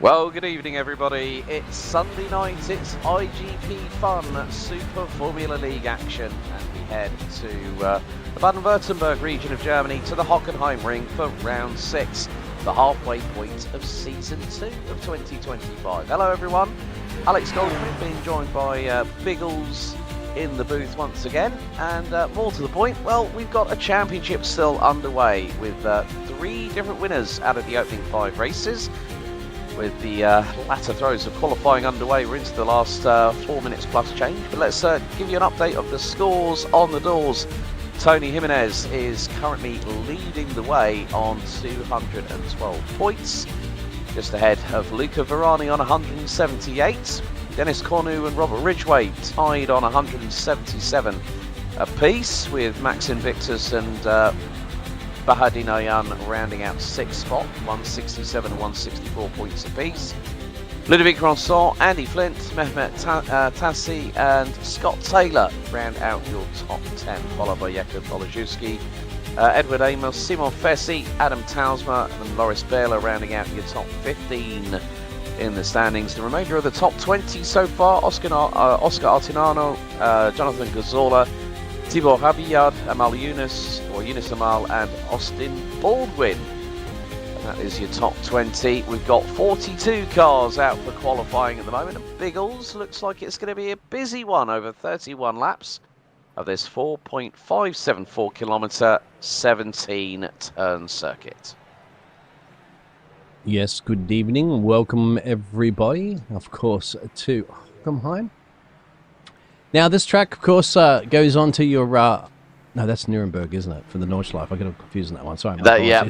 Well, good evening, everybody. It's Sunday night. It's iGPFun Super Formula League action, and we head to the Baden-Württemberg region of Germany to the Hockenheim ring for round 6, the halfway point of season 2 of 2025. Hello, everyone. Alex Goldschmidt being joined by Biggles in the booth once again, and more to the point, well, we've got a championship still underway with 3 different winners out of the opening 5 races. With the latter throws of qualifying underway, we're into the last 4 minutes plus change. But let's give you an update of the scores on the doors. Tony Jimenez is currently leading the way on 212 points, just ahead of Luca Verani on 178. Dennis Cornu and Robert Ridgway tied on 177 apiece, with Max Invictus and Bahadinoyan rounding out 6th spot, 167 and 164 points apiece. Ludovic Ronson, Andy Flint, Mehmet Tassi and Scott Taylor round out your top 10, followed by Jakub Olajewski, Edward Amos, Simon Fessi, Adam Tausma and Loris Bela rounding out your top 15 in the standings. The remainder of the top 20 so far: Oscar Artinano, Jonathan Gazzola, Tibor Habiyad, Amal Yunus Amal and Austin Baldwin. And that is your top 20. We've got 42 cars out for qualifying at the moment, and Biggles looks like it's going to be a busy one over 31 laps of this 4.574 kilometre 17 turn circuit. Yes, good evening. Welcome everybody, of course, to Hockenheim. Now, this track, of course, goes on to your... no, that's Nuremberg, isn't it? For the Nordschleife. I got confused on that one. Sorry. Yeah.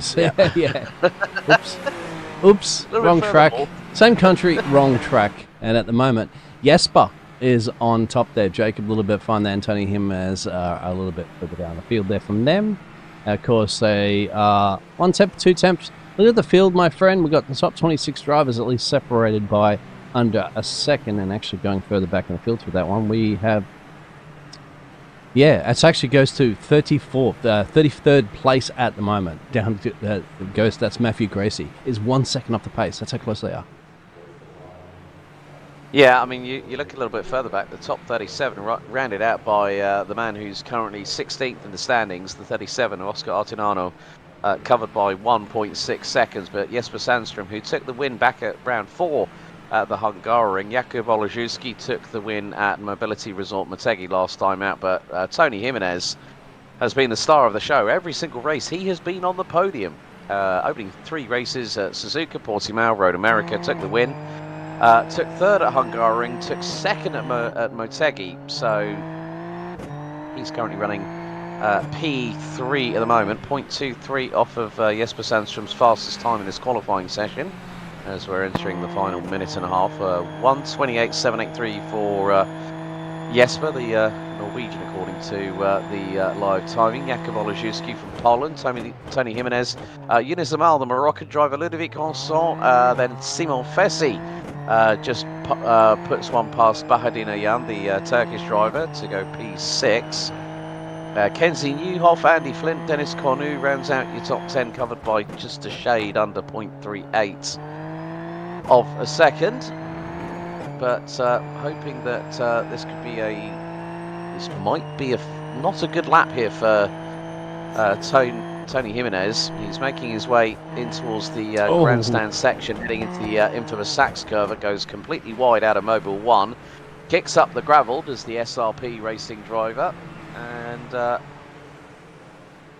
Oops. Wrong track. Same country, wrong track. And at the moment, Jesper is on top there. Jacob a little bit fun there. Tony Jimenez a little bit further down the field there from them. Of course, 1 temp, 2 temps. Look at the field, my friend. We've got the top 26 drivers at least separated by under a second, and actually going further back in the field with that one, we have, it actually goes to 33rd place at the moment. Down to that's Matthew Gracie, is 1 second off the pace. That's how close they are. Yeah, I mean, you look a little bit further back, the top 37 rounded out by the man who's currently 16th in the standings, the 37, Oscar Artinano, covered by 1.6 seconds. But Jesper Sandström, who took the win back at round 4 at the Hungaroring. Jakub Olajewski took the win at Mobility Resort Motegi last time out, but Tony Jimenez has been the star of the show. Every single race he has been on the podium. Opening 3 races at Suzuka, Portimao, Road America, took the win. Took 3rd at Hungaroring, took 2nd at Motegi, so he's currently running P3 at the moment, 0.23 off of Jesper Sandström's fastest time in this qualifying session, as we're entering the final minute and a half. 1:28.783 for Jesper, the Norwegian, according to the live timing. Jakub Olajewski from Poland, Tony Jimenez, Yunus Amal, the Moroccan driver, Ludovic Ronson, then Simon Fessi just puts one past Bahadinoyan, the Turkish driver, to go P6. Kenzie Newhoff, Andy Flint, Dennis Cornu rounds out your top 10, covered by just a shade under 0.38 of a second. But hoping that this might be not a good lap here for Tony Jimenez. He's making his way in towards the grandstand section, heading into the infamous Sachs curve. It goes completely wide out of Mobile 1. Kicks up the gravel, does the SRP racing driver. And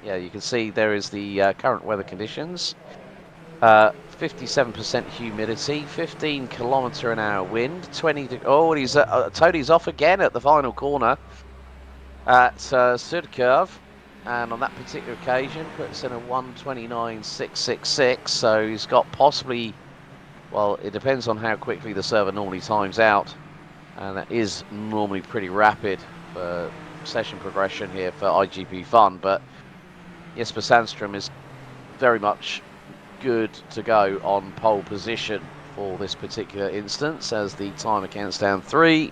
you can see there is the current weather conditions. 57% humidity, 15 km/h wind, 20. Tony's off again at the final corner at Sudkurve, and on that particular occasion puts in a 1:29.666. So he's got possibly, well, it depends on how quickly the server normally times out, and that is normally pretty rapid for session progression here for iGPFun. But Jesper Sandström is very much good to go on pole position for this particular instance, as the timer counts down 3,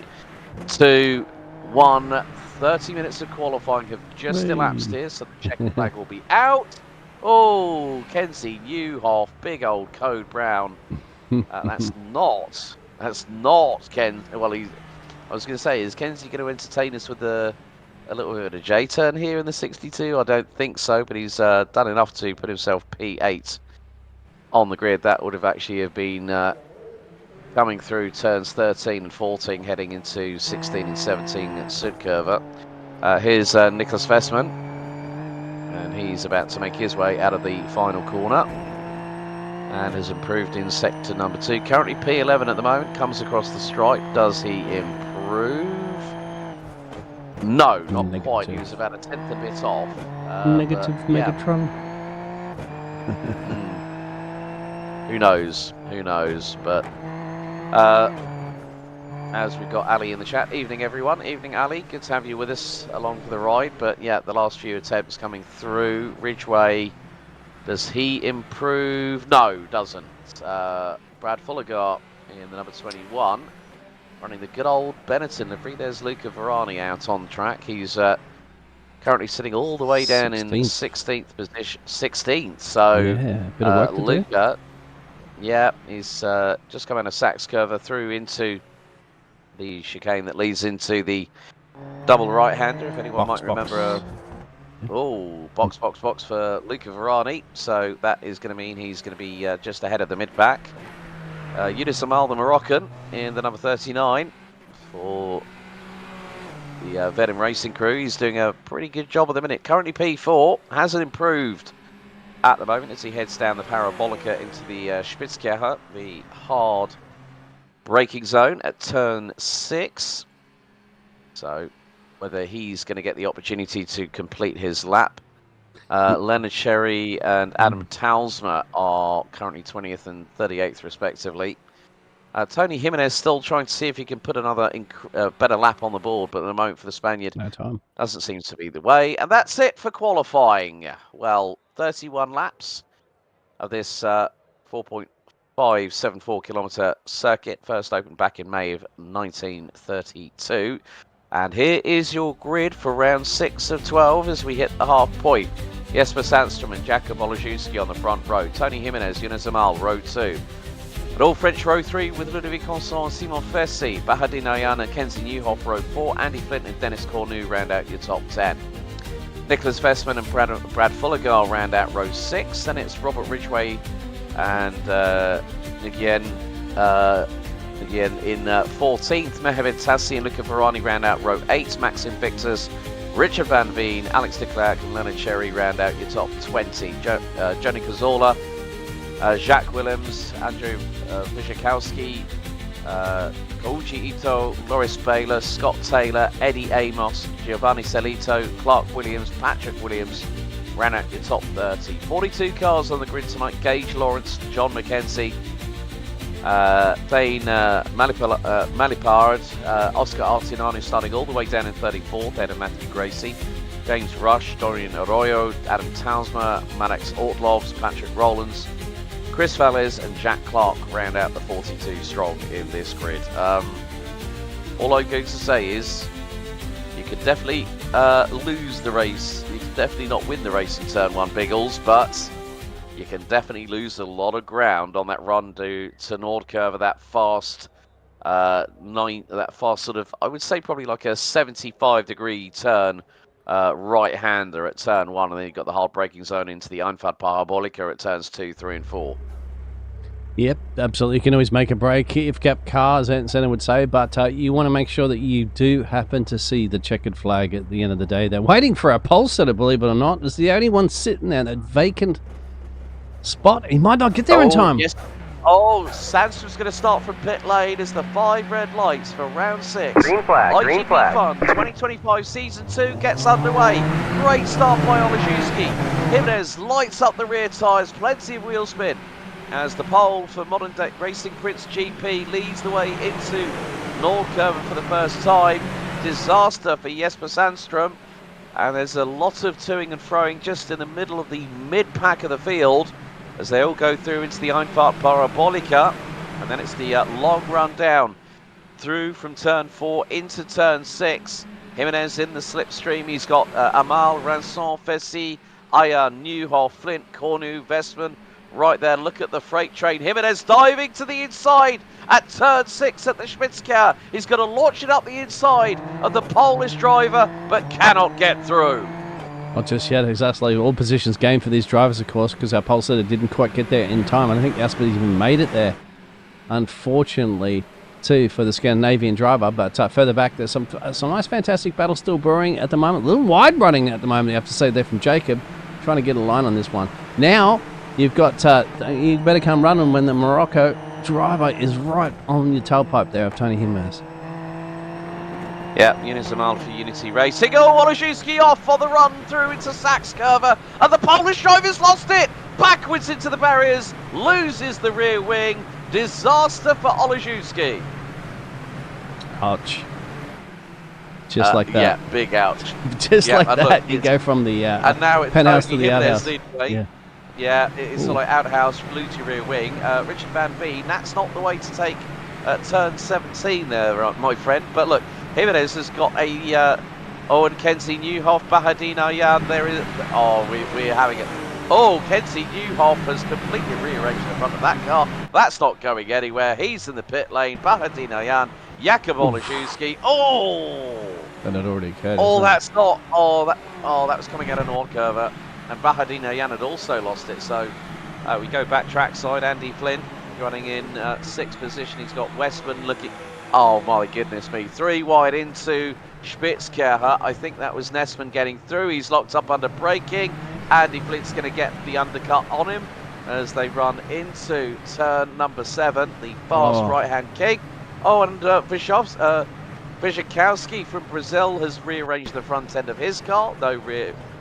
2, 1. 30 minutes of qualifying have just elapsed here, so the checker flag will be out. Oh, Kenzie Newhoff, big old Code Brown That's not Ken. Well, I was going to say, is Kenzie going to entertain us with a little bit of a J turn here in the 62? I don't think so, but he's done enough to put himself P8 on the grid. That would have actually been coming through turns 13 and 14, heading into 16 and 17 at Sudkurva. Here's Nicholas Vestman, and he's about to make his way out of the final corner and has improved in sector number 2. Currently P11 at the moment, comes across the stripe. Does he improve? No, not Negative. quite. He was about a tenth a bit off. Negative Megatron. Who knows? Who knows? But as we've got Ali in the chat, evening everyone. Evening Ali, good to have you with us along for the ride. But yeah, the last few attempts coming through. Ridgeway, does he improve? No, doesn't. Brad Fulligar in the number 21, running the good old Benetton livery. There's Luca Varani out on track. He's currently sitting all the way down 16th. in 16th position. 16th, so Yeah, bit of work to do. Luca, yeah, he's just come out of Sachs Curve through into the chicane that leads into the double right-hander, if anyone might remember. Box for Luca Varani. So that is going to mean he's going to be just ahead of the mid-pack. Yunus Amal, the Moroccan, in the number 39 for the Venom Racing crew. He's doing a pretty good job at the minute. Currently P4, hasn't improved at the moment as he heads down the Parabolica into the Spitzkirche, the hard braking zone at turn 6. So whether he's going to get the opportunity to complete his lap. Leonard Cherry and Adam Talsma are currently 20th and 38th respectively. Tony Jimenez still trying to see if he can put another better lap on the board, but at the moment for the Spaniard, No time. doesn't seem to be the way. And that's it for qualifying. Well, 31 laps of this 4.574 kilometre circuit, first opened back in May of 1932. And here is your grid for round 6 of 12 as we hit the half point. Jesper Sandstrom and Jakob Olszewski on the front row. Tony Jimenez, Yunus Amal, row 2. But all French row 3 with Ludovic Constant and Simon Fessy. Bahadin Ayan and Kenzie Newhoff, row 4. Andy Flint and Dennis Cornu round out your top 10. Nicholas Vestman and Brad Fulligar round out row 6. Then it's Robert Ridgway and again in 14th, Mehmet Tassi and Luca Varani round out row 8. Max Invictus, Richard Van Veen, Alex de Klerk and Leonard Cherry round out your top 20. Johnny Cazorla, Jacques Willems, Andrew Wyszykowski, Koichi Ito, Loris Baylor, Scott Taylor, Eddie Amos, Giovanni Celito, Clark Williams, Patrick Williams round out your top 30. 42 cars on the grid tonight. Gage Lawrence, John McKenzie, Thane Malipard, Oscar Artinani starting all the way down in 34th, Adam Matthew Gracie, James Rush, Dorian Arroyo, Adam Tausma, Maddox Ortlovs, Patrick Rowlands, Chris Valles and Jack Clark round out the 42 strong in this grid. All I'm going to say is you could definitely lose the race. You can definitely not win the race in turn 1, Biggles, but you can definitely lose a lot of ground on that run to Nordkurve, that fast sort of, I would say probably like a 75-degree turn right-hander at turn 1, and then you've got the hard braking zone into the Einfahrt Parabolica at turns 2, 3 and 4. Yep, absolutely. You can always make a break if gap cars, Anson would say, but you want to make sure that you do happen to see the checkered flag at the end of the day. They're waiting for a pole sitter, believe it or not. It's the only one sitting there, that vacant spot. He might not get there in time. Yes. Oh, Sandstrom's going to start from pit lane as the 5 red lights for round 6. Green flag, green flag. iGPFun 2025 season 2 gets underway. Great start by Olszewski. Jimenez lights up the rear tyres, plenty of wheel spin as the pole for Modern Day Racing Prince GP leads the way into Nordkurve for the first time. Disaster for Jesper Sandstrom, and there's a lot of toing and froing just in the middle of the mid-pack of the field as they all go through into the Einfahrt Parabolica, and then it's the long run down through from turn 4 into turn 6. Jimenez in the slipstream. He's got Amal, Ranson, Fessy, Aya, Newhoff, Flint, Cornu, Vestman, right there. Look at the freight train. Jimenez diving to the inside at turn 6 at the Spitzker. He's going to launch it up the inside of the Polish driver, but cannot get through. Not just yet, exactly. All positions gained for these drivers, of course, because our pole setter didn't quite get there in time. I don't think Jasper even made it there, unfortunately, too, for the Scandinavian driver. But further back, there's some nice, fantastic battle still brewing at the moment. A little wide running at the moment, you have to say, there from Jacob. Trying to get a line on this one. Now, you've got, you better come running when the Morocco driver is right on your tailpipe there of Tony Jimenez. Yeah, Unizamal for Unity Racing. Oh, Oleszewski off on the run through into Sachs Curver, and the Polish driver's lost it! Backwards into the barriers, loses the rear wing. Disaster for Oleszewski. Ouch. Just like that. Yeah, big ouch. Just like that, look, you go from the and now it's penthouse to the outhouse. Yeah, it's sort of like outhouse, flew to rear wing. Richard Van Veen, that's not the way to take turn 17 there, my friend. But look, Jimenez has got a and Kenzie Newhoff, Bahadina Yan. There is. Oh, we're having it. Oh, Kenzie Newhoff has completely rearranged the front of that car. That's not going anywhere. He's in the pit lane. Bahadina Yan, Jakub Oleszewski. Oh, and it already occurred. Oh, that's not. That was coming out of Nordkurve, and Bahadina Yan had also lost it. So we go back trackside. Andy Flynn running in 6th position. He's got Westman looking. Oh my goodness me! 3 wide into Spitzker. I think that was Nessman getting through. He's locked up under braking. Andy Flint's going to get the undercut on him as they run into turn number 7, the fast right-hand kick. Oh, and Wyszykowski from Brazil has rearranged the front end of his car.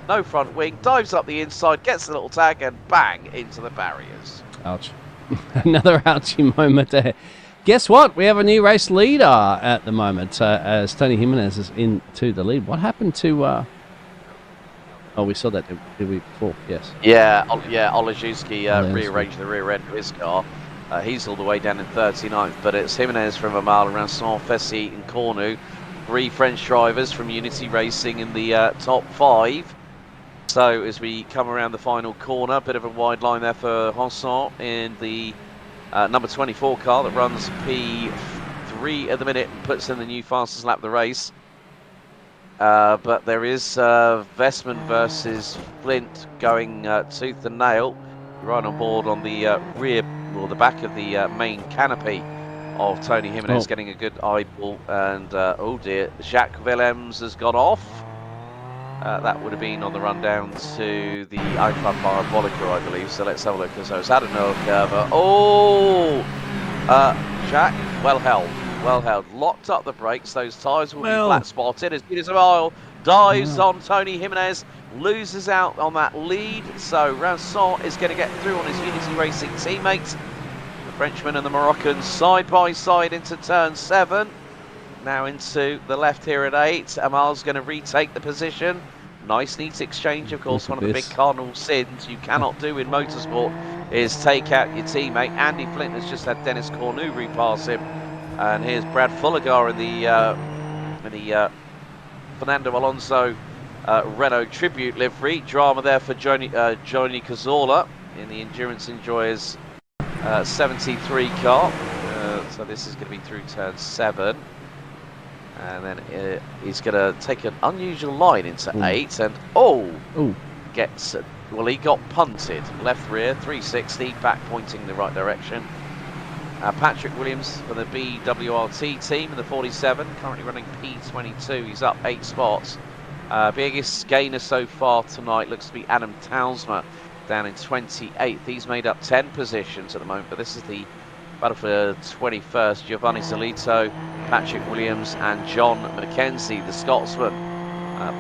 No front wing. Dives up the inside, gets a little tag, and bang into the barriers. Ouch! Another ouchie moment there. Guess what? We have a new race leader at the moment as Tony Jimenez is into the lead. What happened to... Oh, we saw that the week before, yes. Yeah, Oleszewski rearranged the rear end of his car. He's all the way down in 39th, but it's Jimenez from Vimala, Ranson, Fessy and Cornu. 3 French drivers from Unity Racing in the top 5. So as we come around the final corner, a bit of a wide line there for Ranson in the number 24 car that runs P3 at the minute and puts in the new fastest lap of the race. But there is Vestman versus Flint going tooth and nail, right on board on the rear or the back of the main canopy of Tony Jimenez, getting a good eyeball. And oh dear, Jacques Willems has gone off. That would have been on the run down to the iPhone Parabolica, I believe. So let's have a look. So it's had a no curve. Oh, Jacques, well held. Well held, locked up the brakes. Those tyres will be flat spotted as Peter Oil dives on Tony Jimenez, loses out on that lead. So Ranson is going to get through on his Unity Racing teammates. The Frenchman and the Moroccan side by side into turn 7. Now into the left here at 8. Amal's going to retake the position. Nice, neat exchange. Of course, one of the big cardinal sins you cannot do in motorsport is take out your teammate. Andy Flint has just had Dennis Cornu repass him. And here's Brad Fulligar in the Fernando Alonso Renault Tribute livery. Drama there for Johnny Cazorla in the Endurance Enjoyers 73 car. So this is going to be through turn 7. And then he's going to take an unusual line into 8. And gets... well, he got punted. Left rear, 360, back pointing the right direction. Patrick Williams for the BWRT team in the 47, currently running P22. He's up 8 spots. Biggest gainer so far tonight looks to be Adam Tausma down in 28th. He's made up 10 positions at the moment, but this is the battle for 21st. Giovanni Zolito, Patrick Williams and John McKenzie, the Scotsman,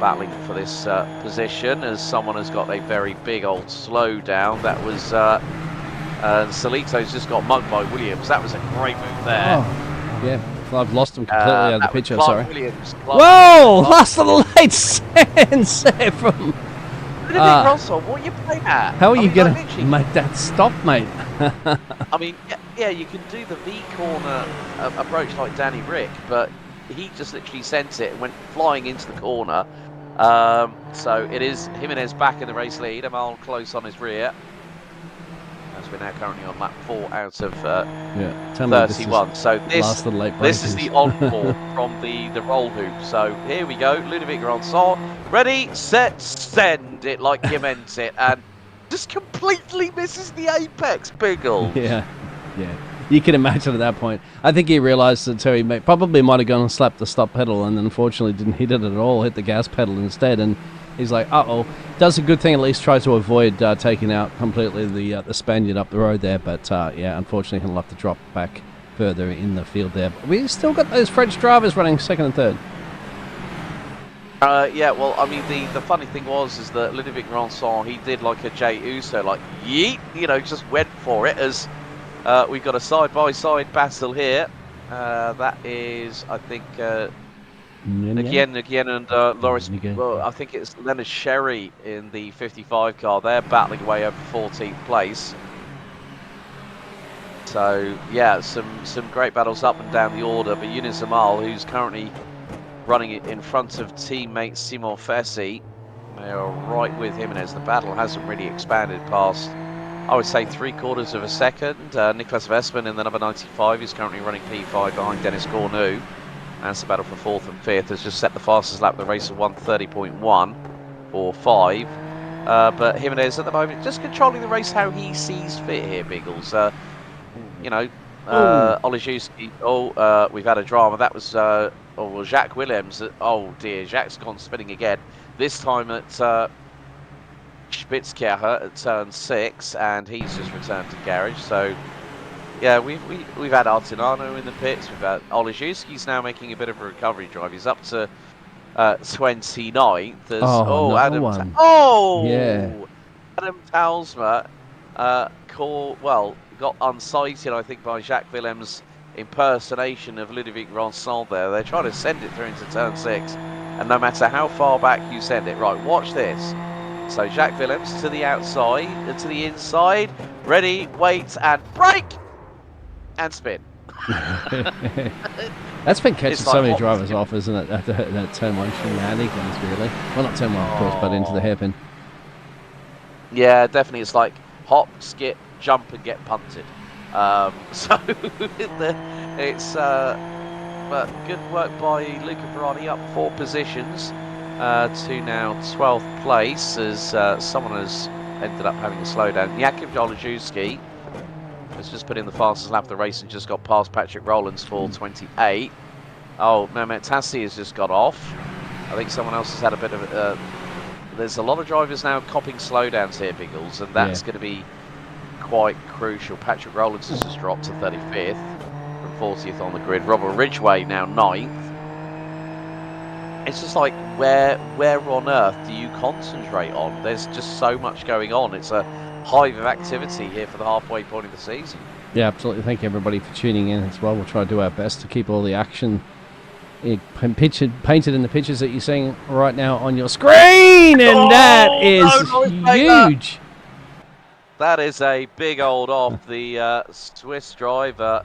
battling for this position as someone has got a very big old slowdown. That was... Solito's just got mugged by Williams. That was a great move there. Oh, yeah. Well, I've lost him completely out of the picture, sorry. Whoa! Lost the light sensor from... Russell, what are you playing at? How are you going to make that stop, mate? I mean, yeah, you can do the V-corner approach like Danny Rick, but he just literally sent it and went flying into the corner. So it is Jimenez back in the race lead. Amal close on his rear. As We're now currently on lap 4 out of Tell me this 31. is So last of the late this is breakers. the onboard from the roll hoop. So here we go. Ludovic Grandson, ready, set, send it like you meant it, and just completely misses the apex, Biggles. Yeah. You can imagine at that point. I think he realised that Terry probably might have gone and slapped the stop pedal, and unfortunately didn't hit it at all. Hit the gas pedal instead, and he's like, "Uh-oh." Does a good thing, at least tries to avoid taking out completely the Spaniard up the road there. But yeah, unfortunately, he'll have to drop back further in the field there. But we still got those French drivers running second and third. Yeah, well, I mean, the funny thing is that Ludovic Grandson, he did like a Jay Uso, like, yeet, just went for it as we've got a side-by-side battle here. That is, I think, Nguyen and Loris, well, I think it's Leonard Sherry in the 55 car. They're battling away over 14th place. So, yeah, some great battles up and down the order. But Ewan Zamal, who's currently running it in front of teammate Simon Fessi, they are right with him, and as the battle hasn't really expanded past, I would say 3/4 of a second. Nicholas Vestman in the number 95 is currently running P5 behind Dennis Cornu. That's the battle for 4th and 5th. Has just set the fastest lap of the race of 1:30.1 for 5. But Jimenez at the moment just controlling the race how he sees fit here, Biggles. Olejewski. We've had a drama. That was Jacques Willems. Oh dear, Jacques gone spinning again. This time at Spitzkercher at turn 6, and he's just returned to garage. So yeah, we've had Artinano in the pits. We've had Olejewski's now making a bit of a recovery drive. He's up to 29th. Adam Talsma got unsighted, I think, by Jacques Willems' impersonation of Ludovic Grandson there. They're trying to send it through into turn 6, and no matter how far back you send it, right, watch this. So Jacques Willems to the outside, to the inside, ready, wait, and brake, and spin. That's been catching so many drivers skip. off, isn't it? That turn 1 shenanigans, really. Well, not turn 1, of course, but into the hairpin. Yeah, definitely. It's like hop, skip, jump, and get punted. So it's but good work by Luca Barani, up 4 positions to now 12th place, as someone has ended up having a slowdown. Jakub Olejewski has just put in the fastest lap of the race and just got past Patrick Rowlands for 28. Oh, Mehmet Tassi has just got off. I think someone else has had a bit of there's a lot of drivers now copping slowdowns here, Biggles, and that's going to be quite crucial. Patrick Rowlands has just dropped to 35th from 40th on the grid. Robert Ridgway now 9th. It's just like, where on earth do you concentrate on? There's just so much going on. It's a hive of activity here for the halfway point of the season. Yeah, absolutely. Thank you, everybody, for tuning in as well. We'll try to do our best to keep all the action painted in the pictures that you're seeing right now on your screen, and that is huge. That is a big old off the Swiss driver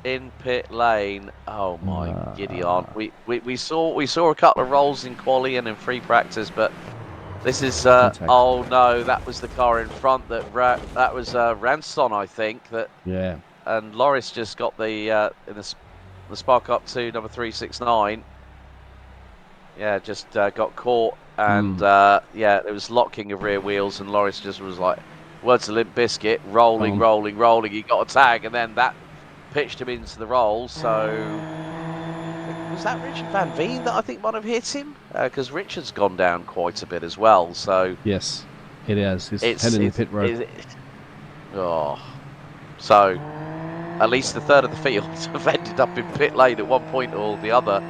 in pit lane. Oh my Gideon! We saw a couple of rolls in quali and in free practice, but this is oh no, that was the car in front that was Ranson, I think. And Loris just got the in the spark up to number 369. Yeah, just got caught, and it was locking of rear wheels, and Loris just was like, words of Limp Bizkit, rolling. He got a tag, and then that pitched him into the roll. So was that Richard Van Veen that I think might have hit him? Because Richard's gone down quite a bit as well. So yes, it is. He's heading in the pit road. So at least the third of the field have ended up in pit lane at one point or the other,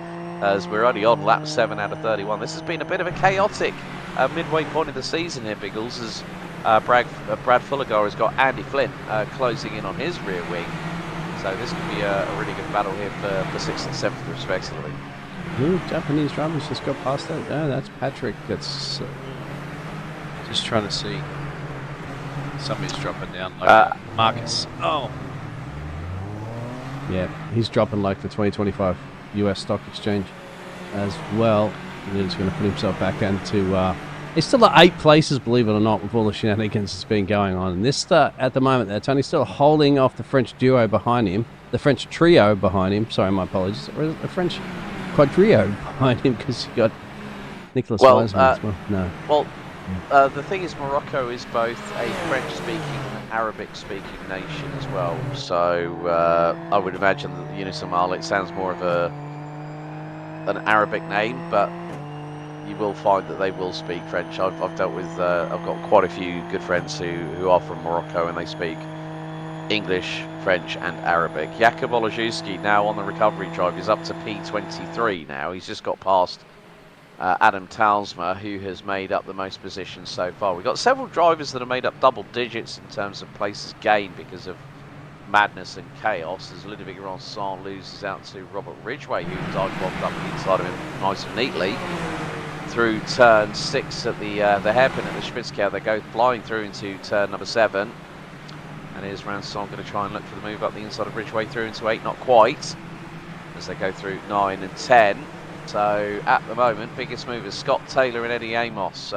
as we're only on lap 7 out of 31. This has been a bit of a chaotic midway point of the season here, Biggles, as Brad Fulligar has got Andy Flint closing in on his rear wing. So this could be a really good battle here for 6th and 7th respectively. Ooh, Japanese drivers just got past that. Oh, that's Patrick. That's just trying to see. Somebody's dropping down like Marcus. Oh. Yeah, he's dropping like the 2025 US Stock Exchange as well. And he's going to put himself back into He's still at 8 places, believe it or not, with all the shenanigans that's been going on. And this at the moment, there, Tony's still holding off the French duo behind him, the French trio behind him. Sorry, my apologies. Or is it the French quadrio behind him because you got Nicholas Wiseman as well. No. Well, the thing is, Morocco is both a French-speaking and Arabic-speaking nation as well. So I would imagine that the Unisamal, it sounds more of an Arabic name, but you will find that they will speak French. I've dealt with, I've got quite a few good friends who are from Morocco, and they speak English, French and Arabic. Jakub Olajewski now on the recovery drive is up to P23 now. He's just got past Adam Talsma, who has made up the most positions so far. We've got several drivers that have made up double digits in terms of places gained because of madness and chaos, as Ludovic Ronson loses out to Robert Ridgway, who dive bombed up the inside of him nice and neatly through turn 6 at the hairpin at the Spitzkau. They go flying through into turn number 7, and here's Ranson going to try and look for the move up the inside of Ridgway through into 8, not quite, as they go through 9 and 10. So at the moment, biggest movers Scott Taylor and Eddie Amos,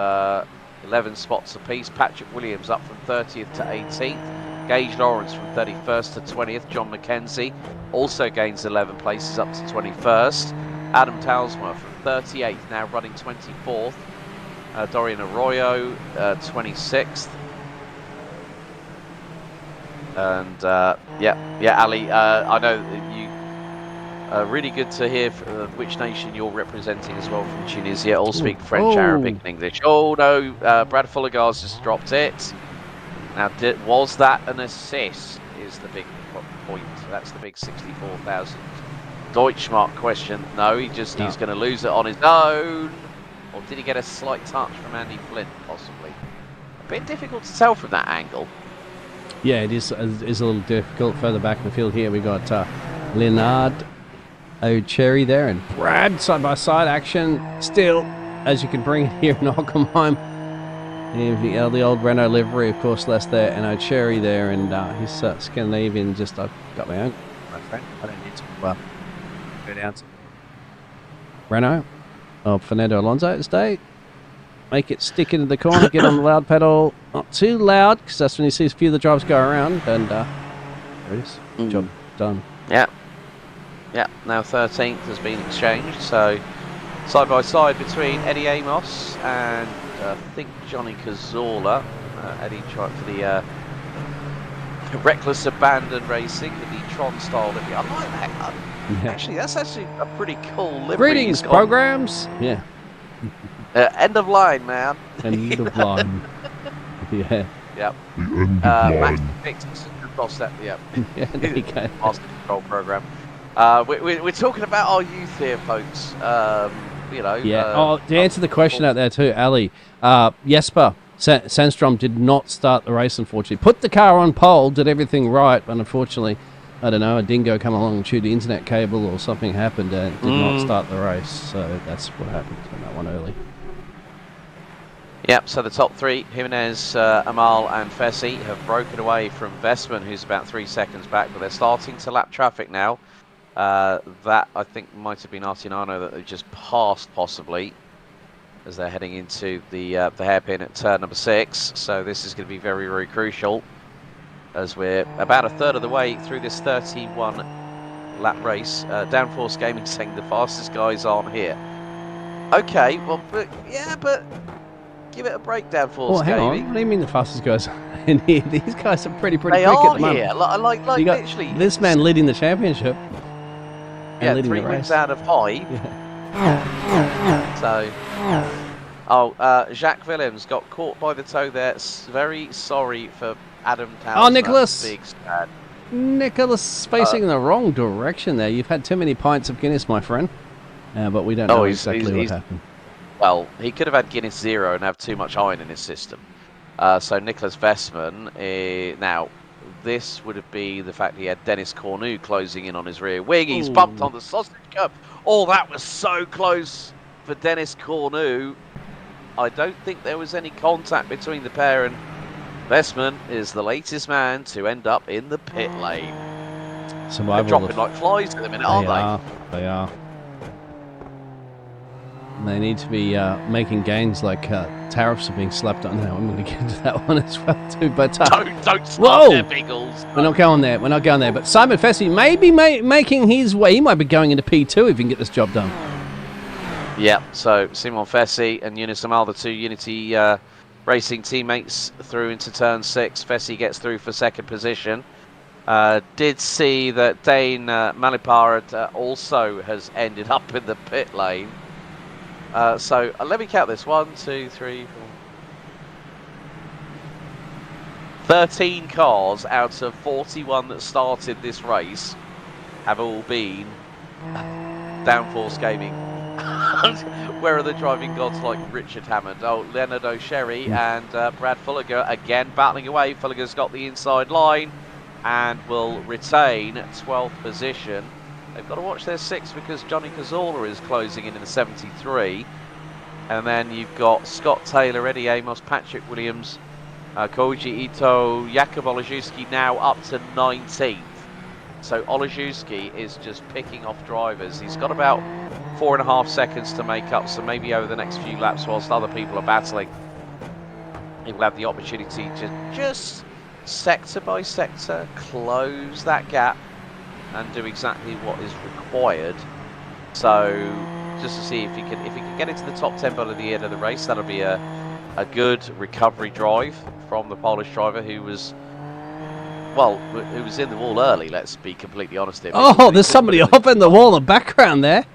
11 spots apiece. Patrick Williams up from 30th to 18th. Gage Lawrence from 31st to 20th. John McKenzie also gains 11 places up to 21st. Adam Talsma from 38th, now running 24th. Dorian Arroyo, 26th. And Ali, I know that you really good to hear which nation you're representing as well from Tunisia. All speak French, Arabic, and English. Oh no, Brad Fullergar's just dropped it. Now, was that an assist? Is the big point. That's the big 64,000 Deutschmark question. No, he's going to lose it on his own. Or did he get a slight touch from Andy Flint, possibly? A bit difficult to tell from that angle. Yeah, it is a little difficult. Further back in the field here, we got Leonard O'Cherry there and Brad side-by-side action still, as you can bring it here in Hockenheim. And the old Renault livery, of course, less there, and O'Cherry there, and his Scandinavian just, I've got my own, my friend. I don't need to go down to Renault of Fernando Alonso today. Make it stick into the corner, get on the loud pedal, not too loud, because that's when you see a few of the drivers go around, and there it is. Job done. Yeah. Yeah, now 13th has been exchanged, so side by side between Eddie Amos and I think Johnny Cazorla. Eddie tried for the reckless abandon racing, the Tron style livery. I like that. Actually, that's actually a pretty cool livery. Greetings, programs. Yeah. End of line, man. End of line. Yeah. Yep. Max Fix across that. Yep. Yeah, there you go. Master control program. We're talking about our youth here, folks. You know. Yeah. To answer the question out there too, Ali. Jesper Sandstrom did not start the race, unfortunately. Put the car on pole, did everything right, but unfortunately, I don't know, a dingo come along and chewed the internet cable or something happened and did not start the race. So that's what happened on that one early. Yep, so the top three, Jimenez, Amal and Fessy, have broken away from Vestman, who's about 3 seconds back, but they're starting to lap traffic now. That, I think, might have been Artignano that they just passed, possibly, as they're heading into the hairpin at turn number 6. So this is going to be very, very crucial, as we're about a third of the way through this 31-lap race. Downforce Gaming saying the fastest guys aren't here. Okay, well, but give it a break, Downforce Well, hang Gaming. on. What do you mean the fastest guys in here? These guys are pretty quick They at the are moment. here, like You got literally. this man leading the championship. Yeah, leading 3 the wins race. out of 5. So, Jacques Willems got caught by the toe there. Very sorry for Adam Townsend. Oh, Nicholas! Big sad. Nicholas facing in the wrong direction there. You've had too many pints of Guinness, my friend. But we don't know exactly what happened. Well, he could have had Guinness 0 and have too much iron in his system. So Nicholas Vestman, now this would have been the fact he had Dennis Cornu closing in on his rear wing. He's bumped on the sausage cup. Oh, that was so close for Dennis Cornu. I don't think there was any contact between the pair, and Vestman is the latest man to end up in the pit lane. They're dropping like flies at the minute, aren't they? They are. They need to be making gains like tariffs are being slapped on now. I'm going to get into that one as well too. But Don't start there, Biggles. We're not going there. We're not going there. But Simon Fessy may be making his way. He might be going into P2 if he can get this job done. Yeah, so Simon Fessy and Yunus Amal, the two Unity Racing teammates, through into turn 6. Fessy gets through for second position. Did see that Dane Malipara also has ended up in the pit lane. So let me count this. 1, 2, 3, 4. 13 cars out of 41 that started this race have all been downforce gaming. Where are the driving gods like Richard Hammond? Oh, Leonard O'Sherry and Brad Fulliger again battling away. Fulliger's got the inside line and will retain 12th position. They've got to watch their 6 because Johnny Cazorla is closing in the 73. And then you've got Scott Taylor, Eddie Amos, Patrick Williams, Koji Ito, Jakub Olejewski now up to 19th. So Olejewski is just picking off drivers. He's got about 4.5 seconds to make up, so maybe over the next few laps whilst other people are battling, he will have the opportunity to just sector by sector close that gap and do exactly what is required. So just to see if he can get into the top 10 by the end of the race, that'll be a good recovery drive from the Polish driver who was in the wall early, let's be completely honest here. Oh, there's somebody up in the wall in the background there.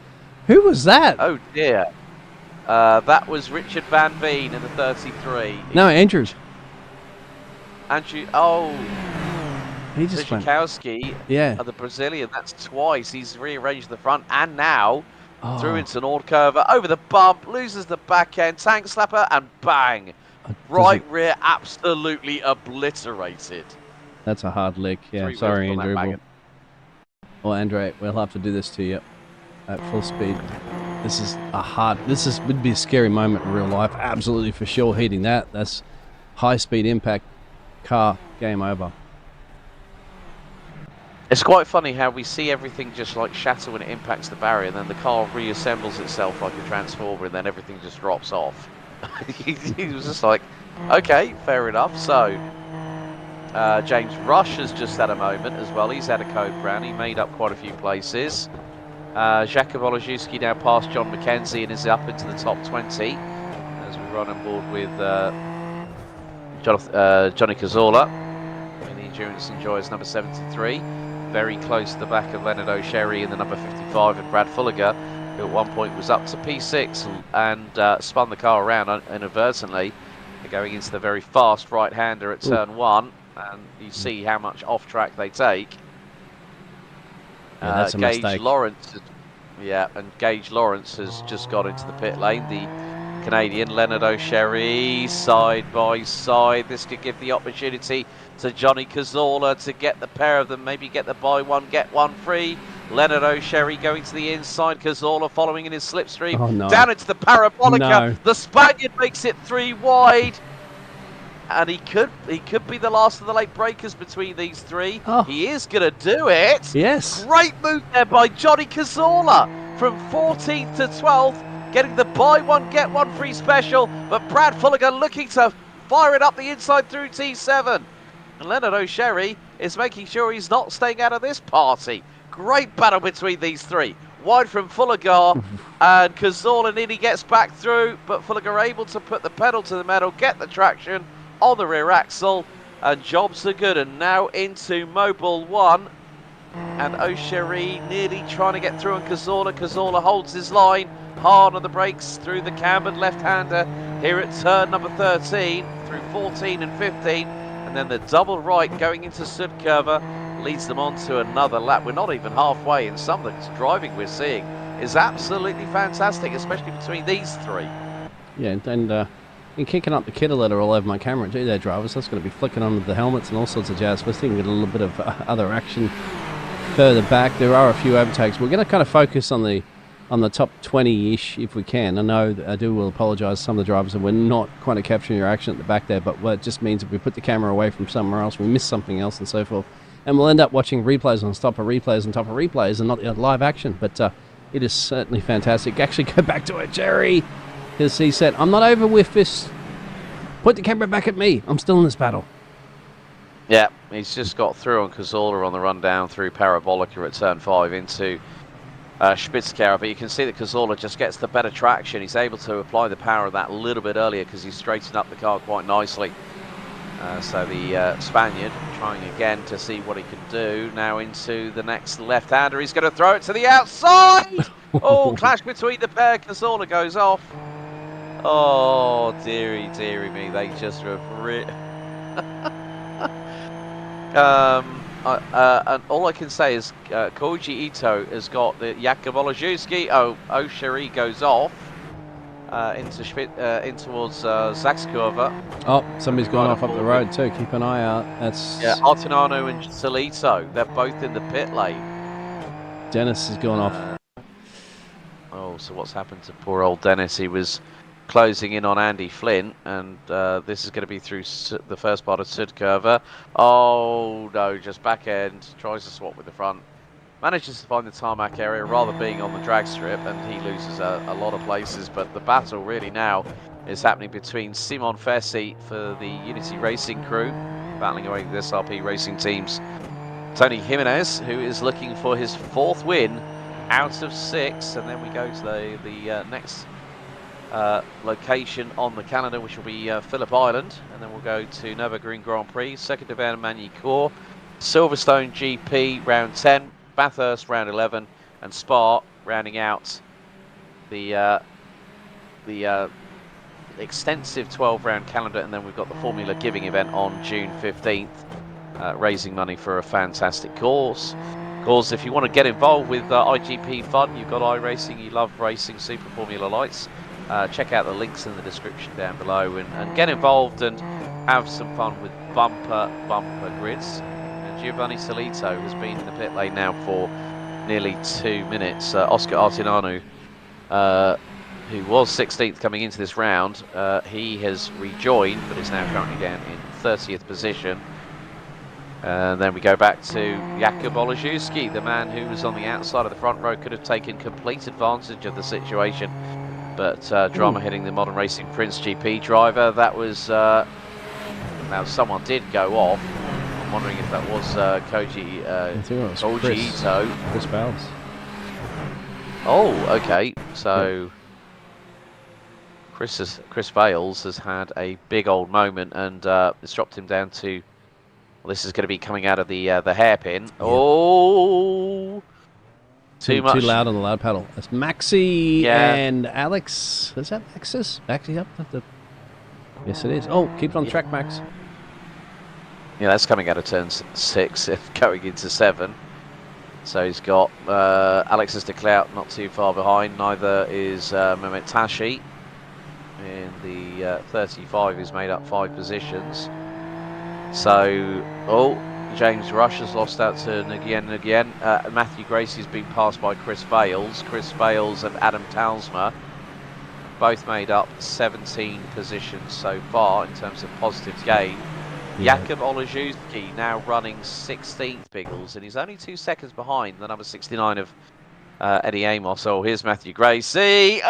Who was that? Oh dear. That was Richard Van Veen in the 33. No, Andrews. Andrew, oh. He just went. Zikowski, yeah. The Brazilian, that's twice. He's rearranged the front and now through into Nordkurve, over the bump, loses the back end, tank slapper, and bang. Right rear absolutely obliterated. That's a hard lick. Yeah, sorry, Andrew. Well, Andre, we'll have to do this to you at full speed. This would be a scary moment in real life. Absolutely, for sure. Hitting that's high speed impact. Car, game over. It's quite funny how we see everything just like shatter when it impacts the barrier, and then the car reassembles itself like a transformer, and then everything just drops off. He was just like, okay, fair enough. So James Rush has just had a moment as well. He's had a code brown. He made up quite a few places. Jakub Olejewski now past John McKenzie and is up into the top 20 as we run on board with Johnny Cazorla in the Endurance Enjoyers number 73. Very close to the back of Leonard O'Sherry in the number 55 and Brad Fulliger, who at one point was up to P6 and spun the car around inadvertently. They're going into the very fast right-hander at turn 1. And you see how much off track they take. Yeah, that's a mistake. Gage Lawrence has just got into the pit lane. The Canadian Leonard O'Sherry side by side. This could give the opportunity to Johnny Cazorla to get the pair of them, maybe get the buy one get one free. Leonard O'Sherry going to the inside. Cazorla following in his slipstream. Oh, no. Down into the Parabolica. No. The Spaniard makes it 3 wide. And he could be the last of the late breakers between these 3. Oh. He is going to do it. Yes. Great move there by Johnny Cazorla from 14th to 12th, getting the buy one, get one free special. But Brad Fulliger looking to fire it up the inside through T7. And Leonard O'Sherry is making sure he's not staying out of this party. Great battle between these 3. Wide from Fulliger, and Cazorla nearly gets back through, but Fulliger able to put the pedal to the metal, get the traction on the rear axle, and jobs are good. And now into Mobile 1, and O'Sherry nearly trying to get through on Cazorla. Cazorla holds his line, hard on the brakes through the cambered left-hander here at turn number 13, through 14 and 15, and then the double right going into Sudkurve leads them on to another lap. We're not even halfway, and some of the driving we're seeing is absolutely fantastic, especially between these 3. Yeah, and kicking up the kit a little all over my camera too there, drivers. That's going to be flicking on the helmets and all sorts of jazz. We're seeing a little bit of other action further back. There are a few overtakes. We're going to kind of focus on the top 20-ish if we can. I know I will apologise to some of the drivers and we're not quite capturing your action at the back there, but what it just means if we put the camera away from somewhere else, we miss something else and so forth. And we'll end up watching replays on top of replays on top of replays and not live action. But It is certainly fantastic. Actually, go back to it, Jerry, because he said, I'm not over with this. Point the camera back at me. I'm still in this battle. Yeah, he's just got through on Cazorla on the run down through Parabolica at turn 5 into Spitzkara, but you can see that Cazorla just gets the better traction. He's able to apply the power of that a little bit earlier because he's straightened up the car quite nicely. So the Spaniard trying again to see what he can do. Now into the next left-hander. He's going to throw it to the outside. Oh, clash between the pair. Cazorla goes off. Oh, dearie me. They just were... and all I can say is Koji Ito has got the Jakub Olajewski. Oh, Oshiri goes off in towards Zaxkurva. Oh, somebody's gone off up the road too. Keep an eye out. That's Artinano and Solito. They're both in the pit lane. Dennis has gone off. Oh, so what's happened to poor old Dennis? He was closing in on Andy Flint, and this is going to be through the first part of Sudkurva. Oh no, just back end, tries to swap with the front, manages to find the tarmac area rather being on the drag strip, and he loses a lot of places. But the battle really now is happening between Simon Fessi for the Unity Racing crew, battling away with SRP Racing Teams, Tony Jimenez, who is looking for his 4th win out of 6, and then we go to the next location on the calendar, which will be Phillip Island, and then we'll go to Nürburgring Grand Prix, 2nd of Magny-Cours, Silverstone GP round 10, Bathurst round 11, and Spa rounding out the extensive 12-round calendar. And then we've got the Formula Giving event on June 15th, raising money for a fantastic cause. Of course, if you want to get involved with iGPFun, you've got iRacing, you love racing Super Formula Lights, check out the links in the description down below and get involved and have some fun with bumper grids. And Giovanni Solito has been in the pit lane now for nearly 2 minutes. Oscar Artinanu, who was 16th coming into this round, he has rejoined but is now currently down in 30th position. And then we go back to Jakub Olajewski, the man who was on the outside of the front row, could have taken complete advantage of the situation. But drama hitting the Modern Racing Prince GP driver. That was... now, someone did go off. I'm wondering if that was Koji Ito. Chris Bales. Oh, okay. So... Chris Bales has had a big old moment, and it's dropped him down to... Well, this is going to be coming out of the hairpin. Yeah. Oh, too loud on the loud pedal. That's Maxi and Alex. Is that Max's? Maxi up? Yes, it is. Oh, keep it on track, Max. Yeah, that's coming out of turn 6 and going into 7. So he's got Alexis de Clout not too far behind. Neither is Mehmet Tashi. In the 35, he's made up 5 positions. So, James Rush has lost out to Nguyen. Matthew Gracie's been passed by Chris Bales. Chris Bales and Adam Talsma both made up 17 positions so far in terms of positive gain. Yeah. Jakub Olajewski now running 16th, Biggles, and he's only 2 seconds behind the number 69 of Eddie Amos. Oh, here's Matthew Gracie.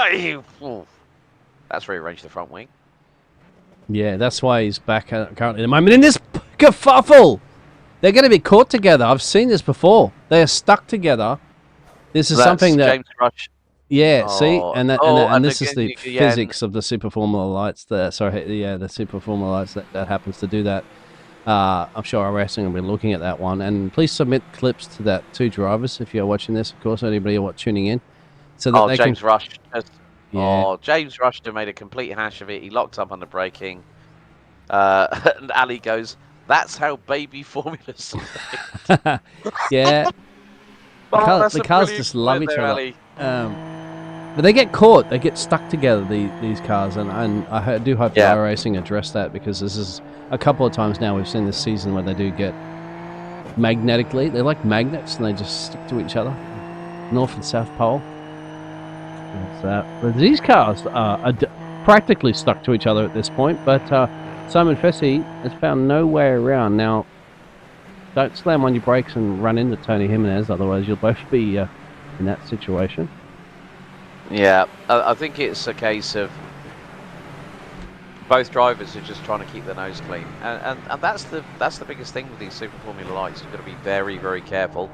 That's rearranged the front wing. Yeah, that's why he's back currently at the moment in this kerfuffle. They're going to be caught together. I've seen this before. They are stuck together. This is something that James Rush. Yeah, see, and this is the physics of the Super Formula Lights. The Super Formula Lights that happens to do that. I'm sure our racing will be looking at that one. And please submit clips to that 2 drivers if you're watching this. Of course, anybody tuning in, so that they James can... Rush. Yeah. Oh, James Rushton made a complete hash of it. He locked up under braking. And Ali goes, that's how baby formulas are. Yeah. The cars just love each other. But they get caught. They get stuck together, these cars. And I do hope that iRacing address that, because this is a couple of times now we've seen this season where they do get magnetically. They're like magnets and they just stick to each other. North and South Pole. But these cars are practically stuck to each other at this point, but Simon Fessy has found no way around. Now, don't slam on your brakes and run into Tony Jimenez, otherwise you'll both be in that situation. Yeah, I think it's a case of both drivers are just trying to keep their nose clean, and that's the biggest thing with these Super Formula Lights. You've got to be very, very careful.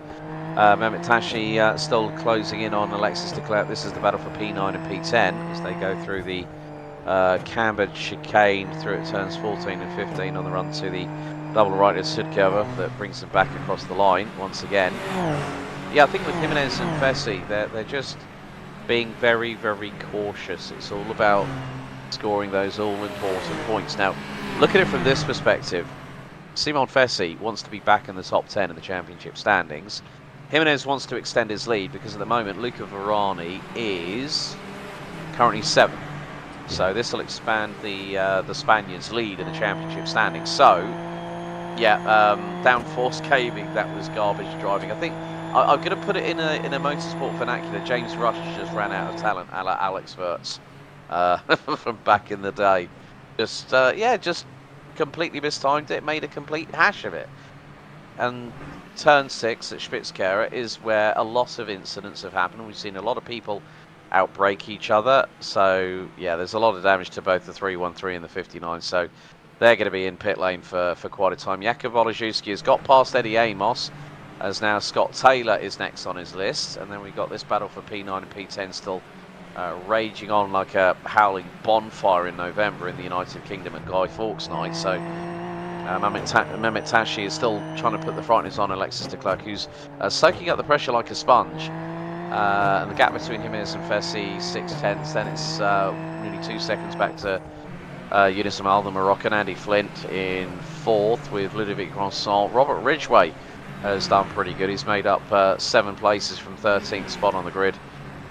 Mehmet Tashi still closing in on Alexis de Klerk. This is the battle for P9 and P10 as they go through the cambered chicane through at turns 14 and 15 on the run to the double right-hand Sudkova that brings them back across the line once again. Yeah, I think with Jimenez and Fessi, they're just being very, very cautious. It's all about scoring those all-important points. Now, look at it from this perspective. Simon Fessi wants to be back in the top 10 in the championship standings. Jimenez wants to extend his lead because at the moment Luca Varani is currently 7th. So this will expand the Spaniards' lead in the championship standings. So, yeah, downforce caving, that was garbage driving. I think I'm going to put it in a motorsport vernacular. James Rush just ran out of talent, a la Alex Wurz from back in the day. Just completely mistimed it, made a complete hash of it. And turn 6 at Spitzkehrer is where a lot of incidents have happened. We've seen a lot of people outbrake each other. So, yeah, there's a lot of damage to both the 313 and the 59. So, they're going to be in pit lane for quite a time. Jakub Olejewski has got past Eddie Amos, as now Scott Taylor is next on his list. And then we've got this battle for P9 and P10 still raging on like a howling bonfire in November in the United Kingdom at Guy Fawkes night. So, Mehmet Tashi is still trying to put the frighteners on Alexis de Klerk, who's soaking up the pressure like a sponge. And the gap between Jimenez and Fessi, 6/10. Then it's nearly 2 seconds back to Yunus Amal, the Moroccan. Andy Flint in 4th with Ludovic Grandson. Robert Ridgway has done pretty good. He's made up 7 places from 13th spot on the grid.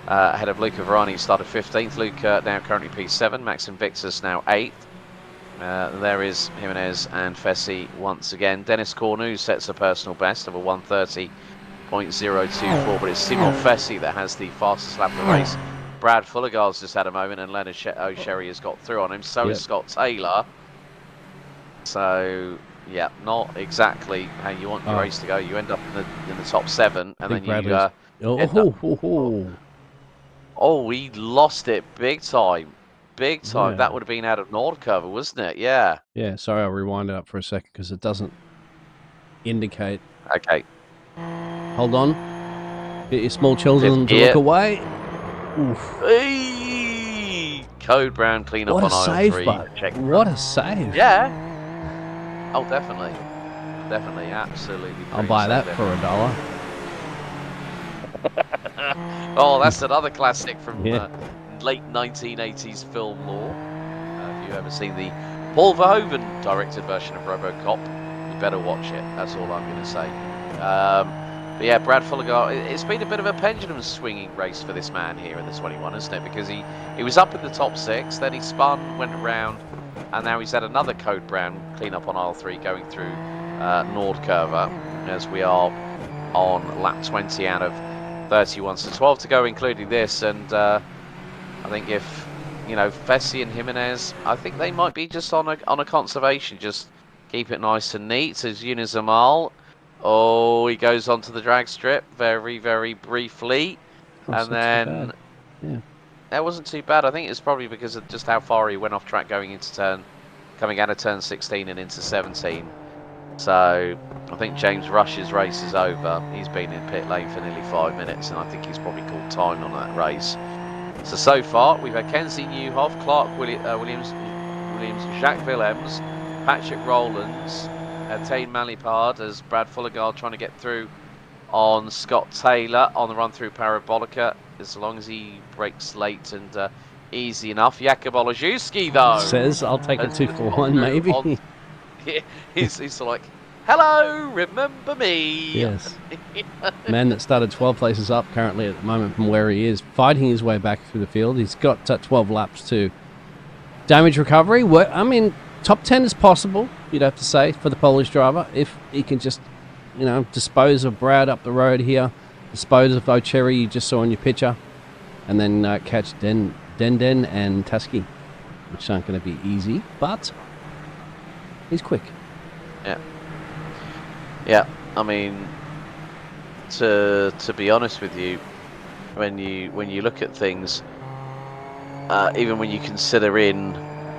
Ahead of Luca Varani, started 15th. Luca now currently P7. Maxim Victus now 8th. There is Jimenez and Fessi once again. Dennis Cornu sets a personal best of a 1:30.024, but it's Simon Fessi that has the fastest lap of the race. Brad Fullergard's just had a moment, and Leonard O'Sherry has got through on him. So is Scott Taylor. So, yeah, not exactly how you want your race to go. You end up in the top 7, and then he lost it big time. Big time. Yeah. That would have been out of Nordkurve, wasn't it? Yeah. Yeah, sorry, I'll rewind it up for a second because it doesn't indicate. Okay. Hold on. Get your small children to look away. Oof. Hey! Code Brown clean up What on a aisle save, 3. bud. What a save. Yeah. Oh, definitely. Definitely. Absolutely. I'll buy that for $1. Oh, that's another classic from Yeah. late 1980s film lore. If you've ever seen the Paul Verhoeven directed version of RoboCop, you better watch it. That's all I'm going to say. But yeah, Brad Fullergard, it's been a bit of a pendulum swinging race for this man here in the 21, isn't it? Because he was up in the top 6, then he spun, went around, and now he's had another Code Brown clean up on aisle 3 going through Nordkurve as we are on lap 20 out of 31. So 12 to go, including this, and I think if, Fessi and Jimenez, I think they might be just on a conservation, just keep it nice and neat. As Yunus Amal, he goes onto the drag strip very, very briefly, and then that wasn't too bad. I think it's probably because of just how far he went off track coming out of turn 16 and into 17. So I think James Rush's race is over. He's been in pit lane for nearly 5 minutes, and I think he's probably called time on that race. So far, we've had Kenzie Newhoff, Clark Williams, Jacques Willems, Patrick Rowlands, Tane Malipard as Brad Fullergard trying to get through on Scott Taylor on the run through Parabolica, as long as he breaks late and easy enough. Jakub Olejewski, though, says, I'll take a 2-for-1, maybe. He's like, hello, remember me? Yes. Man that started 12 places up currently at the moment from where he is, fighting his way back through the field. He's got 12 laps to damage recovery. I mean, top 10 is possible, you'd have to say, for the Polish driver, if he can just, dispose of Brad up the road here, dispose of O'Cherry you just saw in your picture, and then catch Den and Tusky, which aren't going to be easy, but he's quick. Yeah. I mean, to be honest with you, when you look at things, even when you consider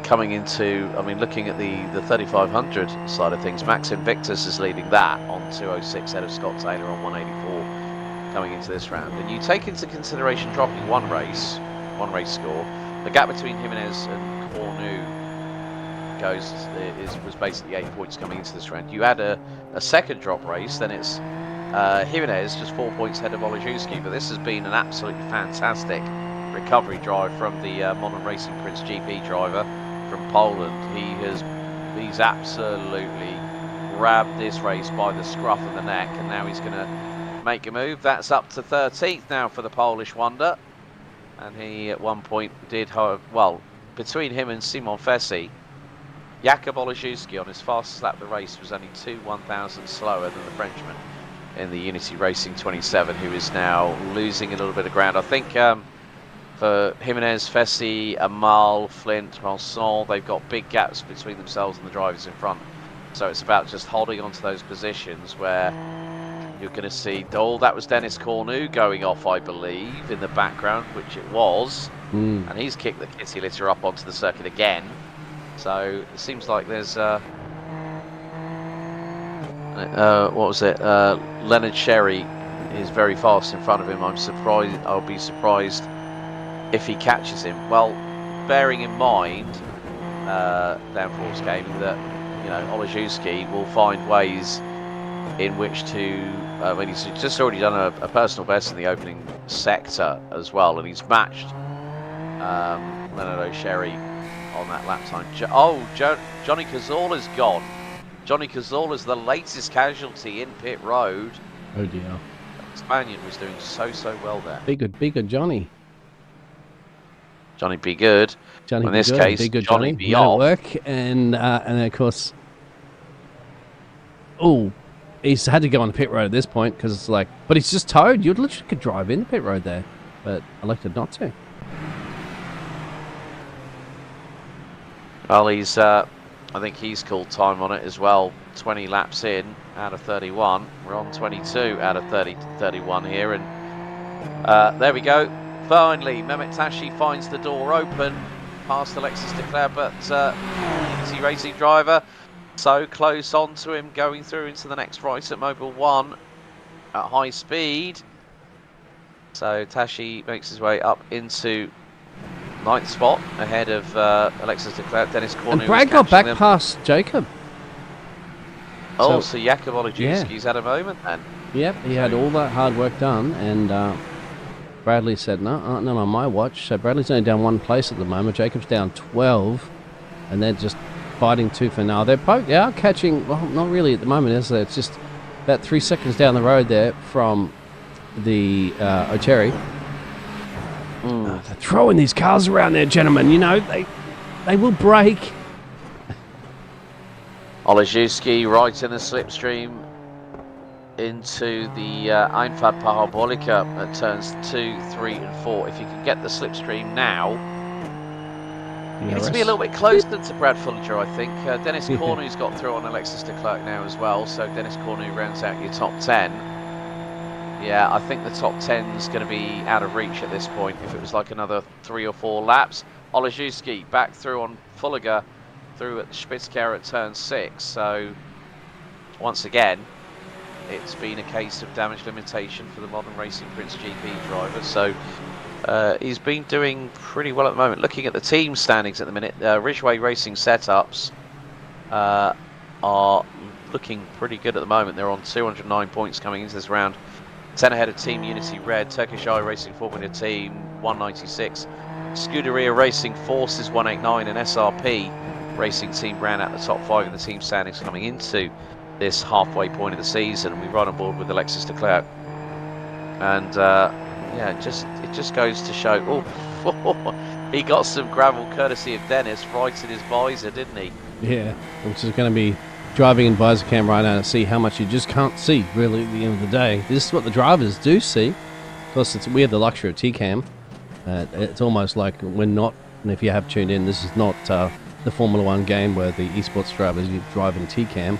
coming into, I mean, looking at the 3500 side of things, Max Invictus is leading that on 206 ahead of Scott Taylor on 184 coming into this round. And you take into consideration dropping one race score, the gap between Jimenez and Cornu was basically 8 points coming into this round. You add a second drop race, then it's Jimenez just 4 points ahead of Olejewski. But this has been an absolutely fantastic recovery drive from the Modern Racing Prince GP driver from Poland. He's absolutely grabbed this race by the scruff of the neck, and now he's going to make a move. That's up to 13th now for the Polish wonder, and he at one point did, well, between him and Simon Fessy, Jakub Olejewski on his fastest lap of the race was only 1,000 slower than the Frenchman in the Unity Racing 27, who is now losing a little bit of ground. I think for Jimenez, Fessy, Amal, Flint, Malson, they've got big gaps between themselves and the drivers in front. So it's about just holding on to those positions where you're going to see, that was Dennis Cornu going off, I believe, in the background, which it was. And he's kicked the kitty litter up onto the circuit again. So it seems like there's, what was it? Leonard Sherry is very fast in front of him. I'll be surprised if he catches him. Well, bearing in mind, Downforce Gaming, that Olejewski will find ways in which to. I mean, he's just already done a personal best in the opening sector as well, and he's matched Leonard O'Sherry on that lap time. Johnny Cazorla's gone. Johnny Cazorla's the latest casualty in pit road. Oh dear. Spaniard was doing so well there. Be good, Johnny. Johnny be good. Johnny in this case, be good, Johnny be off. Work and of course, he's had to go on the pit road at this point because it's like, but he's just towed. You literally could drive in the pit road there, but elected not to. Well, I think he's called time on it as well. 20 laps in out of 31. We're on 22 out of 31 here, and there we go. Finally, Mehmet Tashi finds the door open past Alexis de Klerk, but Unity Racing driver so close onto him, going through into the next right at Mobile 1 at high speed. So Tashi makes his way up into 9th spot ahead of Alexis de Klerk. Dennis Cornu. And Brad got back past Jacob. So Jakub Olejewski's had a moment then. Yep, he had all that hard work done, and Bradley said, no, not on my watch. So Bradley's only down one place at the moment. Jacob's down 12, and they're just fighting tooth and nail. They are catching, well, not really at the moment, is it? It's just about 3 seconds down the road there from the O'Cherry. They're throwing these cars around there, gentlemen. They will break. Olejewski right in the slipstream into the Einfahrt Parabolica at turns 2, 3 and 4. If you can get the slipstream now, he needs to be a little bit closer to Brad Fullinger, I think. Dennis Cornu's got through on Alexis de Klerk now as well, so Dennis Cornu rounds out your top 10. Yeah, I think the top 10 is going to be out of reach at this point if it was like another 3 or 4 laps. Olejewski back through on Fullinger, through at Spitzkehrer at turn 6. So once again, it's been a case of damage limitation for the Modern Racing Prince GP driver. So he's been doing pretty well at the moment. Looking at the team standings at the minute, Ridgeway Racing setups are looking pretty good at the moment. They're on 209 points coming into this round. 10 ahead of Team Unity Red, Turkish Eye Racing Formula Team 196, Scuderia Racing Forces 189, and SRP Racing Team ran out the top 5 in the team standings coming into this halfway point of the season. And we ride on board with Alexis de Klerk. And yeah, it just goes to show. He got some gravel courtesy of Dennis right in his visor, didn't he? Yeah, which is going to be driving in visor cam right now to see how much you just can't see, really, at the end of the day. This is what the drivers do see. Of course, we have the luxury of T-Cam. It's almost like we're not, and if you have tuned in, this is not the Formula 1 game where the esports drivers drive in T-Cam.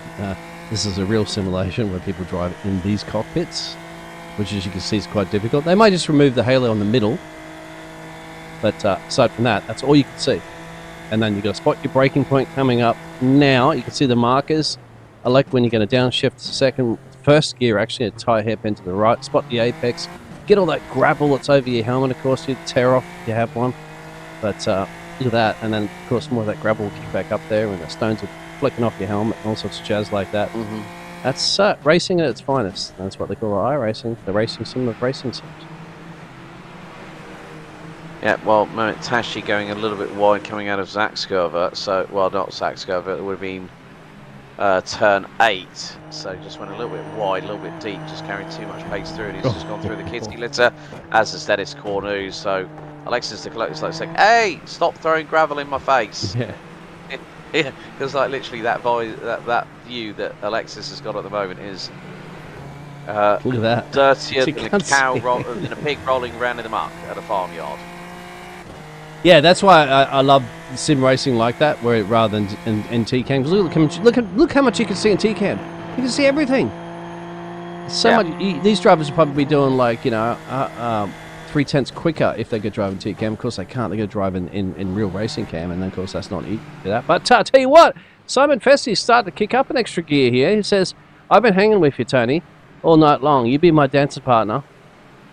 This is a real simulation where people drive in these cockpits, which, as you can see, is quite difficult. They might just remove the halo in the middle But aside from that, that's all you can see. And then you've got to spot your braking point coming up now. You can see the markers. I like when you're going to downshift first gear, actually, a tyre hairpin to the right, spot the apex, get all that gravel that's over your helmet, of course, you'd tear off if you have one. But look at that, and then, of course, more of that gravel will kick back up there, and the stones are flicking off your helmet, and all sorts of jazz like that. Mm-hmm. That's racing at its finest. That's what they call iRacing, the racing sim of racing sims. Yeah, well, Tashi going a little bit wide coming out of Zaxkova, so, well, not Zaxkova, it would have been turn 8, so just went a little bit wide, a little bit deep, just carrying too much pace through, and he's just gone through the kitty litter, as has Dennis Cornu, so Alexis de Clercq is like saying, hey, stop throwing gravel in my face. Yeah. Yeah, because like literally that view that Alexis has got at the moment is look at that. dirtier than a pig rolling around in the muck at a farmyard. Yeah, that's why I love sim racing like that, where rather than in TCam. Look how much you can see in TCam. You can see everything. So much. These drivers will probably be doing like 3/10 quicker if they could drive in TCam. Of course, they can't. They got to drive in real racing cam, and then of course that's not easy to do that. But I'll tell you what, Simon Fessie's starting to kick up an extra gear here. He says, "I've been hanging with you, Tony, all night long. You be my dancer partner,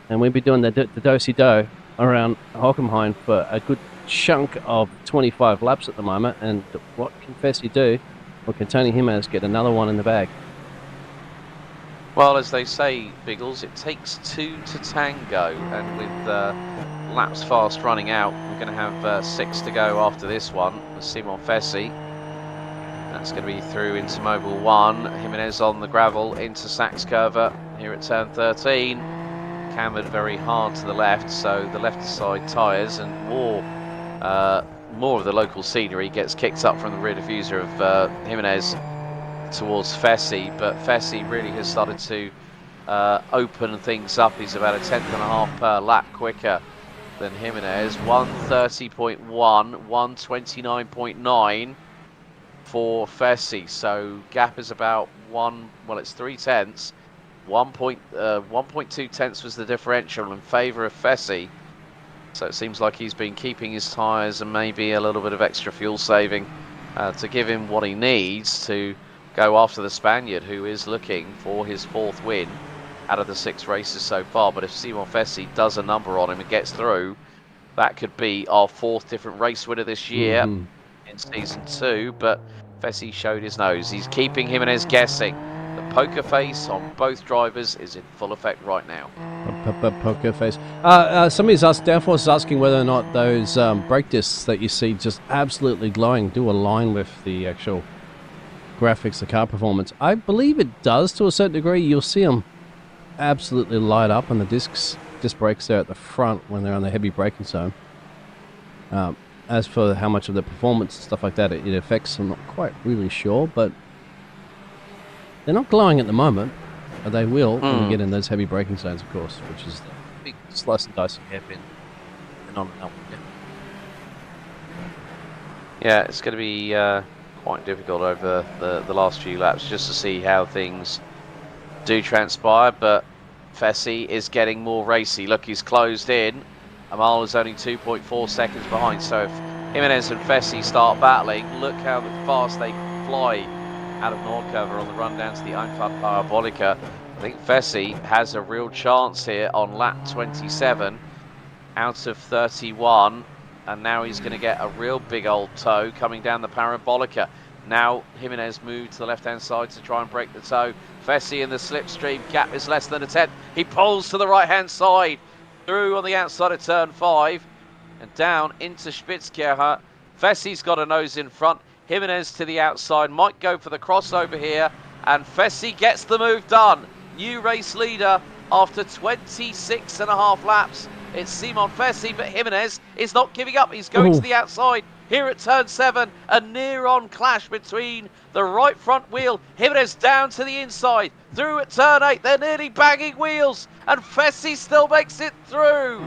and we'll be doing the do-si-do around Hockenheim for a good chunk of 25 laps at the moment. And what can Fessie do? Or can Tony Jimenez get another one in the bag?" Well, as they say, Biggles, it takes 2 to tango, and with laps fast running out, we're going to have 6 to go after this one with Simon Fessie. That's going to be through into Mobile 1. Jimenez on the gravel into Zaxkova here at turn 13. Cambered very hard to the left, so the left side tyres and more of the local scenery gets kicked up from the rear diffuser of Jimenez towards Fessie, but Fessie really has started to open things up. He's about a 10.5 per lap quicker than Jimenez. 130.1, 129.9 for Fessie. So gap is about it's 3/10. 1.2 tenths was the differential in favour of Fessie. So it seems like he's been keeping his tyres and maybe a little bit of extra fuel saving to give him what he needs to go after the Spaniard, who is looking for his 4th win out of the 6 races so far. But if Simon Fessie does a number on him and gets through, that could be our 4th different race winner this year in season 2. But Fessie showed his nose. He's keeping Jimenez guessing. The poker face on both drivers is in full effect right now. Poker face. Somebody's Downforce is asking whether or not those brake discs that you see just absolutely glowing do align with the actual graphics, the car performance. I believe it does to a certain degree. You'll see them absolutely light up on the disc brakes there at the front when they're on the heavy braking zone. As for how much of the performance and stuff like that it affects, I'm not quite really sure, but they're not glowing at the moment. But they will when we get in those heavy braking zones, of course, which is the big slice and dice hairpin. Yeah, it's going to be quite difficult over the last few laps just to see how things do transpire, but Fessie is getting more racy. Look, he's closed in. Amal is only 2.4 seconds behind, so if Jimenez and Fessie start battling, look how fast they fly out of Nordkurve on the run down to the Einfahrt Parabolica. I think Fessie has a real chance here on lap 27 out of 31. And now he's going to get a real big old toe coming down the Parabolica. Now Jimenez moved to the left-hand side to try and break the toe. Fessie in the slipstream, gap is less than a tenth. He pulls to the right-hand side, through on the outside of turn 5, and down into Spitzkirche. Fessie's got a nose in front. Jimenez to the outside, might go for the crossover here, and Fessie gets the move done. New race leader after 26.5 laps. It's Simon Fessie, but Jimenez is not giving up. He's going to the outside here at turn 7. A near-on clash between the right front wheel. Jimenez down to the inside. Through at turn 8. They're nearly banging wheels. And Fessie still makes it through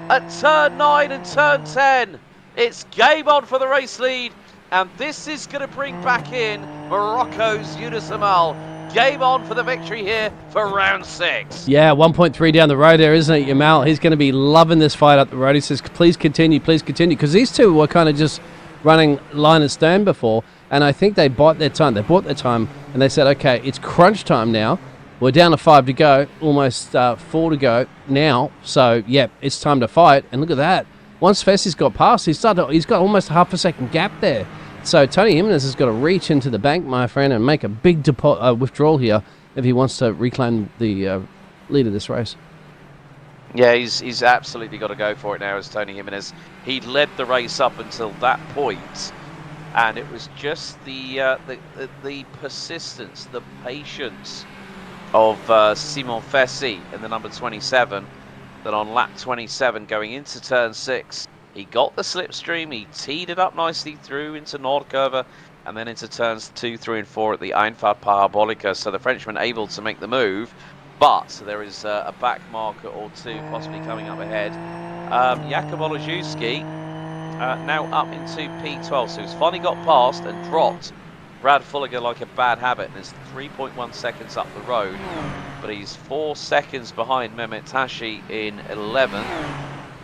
at turn 9 and turn 10. It's game on for the race lead. And this is going to bring back in Morocco's Yunus Amal. game on for the victory here for round 6. Yeah, 1.3 down the road there, isn't it, Yamal? He's going to be loving this fight up the road. He says, please continue, because these two were kind of just running line and stern before, and I think they bought their time. They bought their time, and they said, okay, it's crunch time now. We're down to 5 to go, almost 4 to go now, so, yeah, it's time to fight, and look at that. Once Fessi's got past, he's got almost a half a second gap there. So Tony Jimenez has got to reach into the bank, my friend, and make a big withdrawal here if he wants to reclaim the lead of this race. Yeah, he's absolutely got to go for it now as Tony Jimenez. He led the race up until that point, and it was just the persistence, the patience of Simon Fessi in the number 27 that on lap 27 going into turn 6, he got the slipstream, he teed it up nicely through into Nordkurve and then into turns 2, 3 and 4 at the Einfahrt Parabolica. So the Frenchman able to make the move, but there is a back marker or two possibly coming up ahead. Jakub Olejewski now up into P12, so he's finally got past and dropped Brad Fulliger like a bad habit, and is 3.1 seconds up the road, but he's 4 seconds behind Mehmet Tashi in 11th.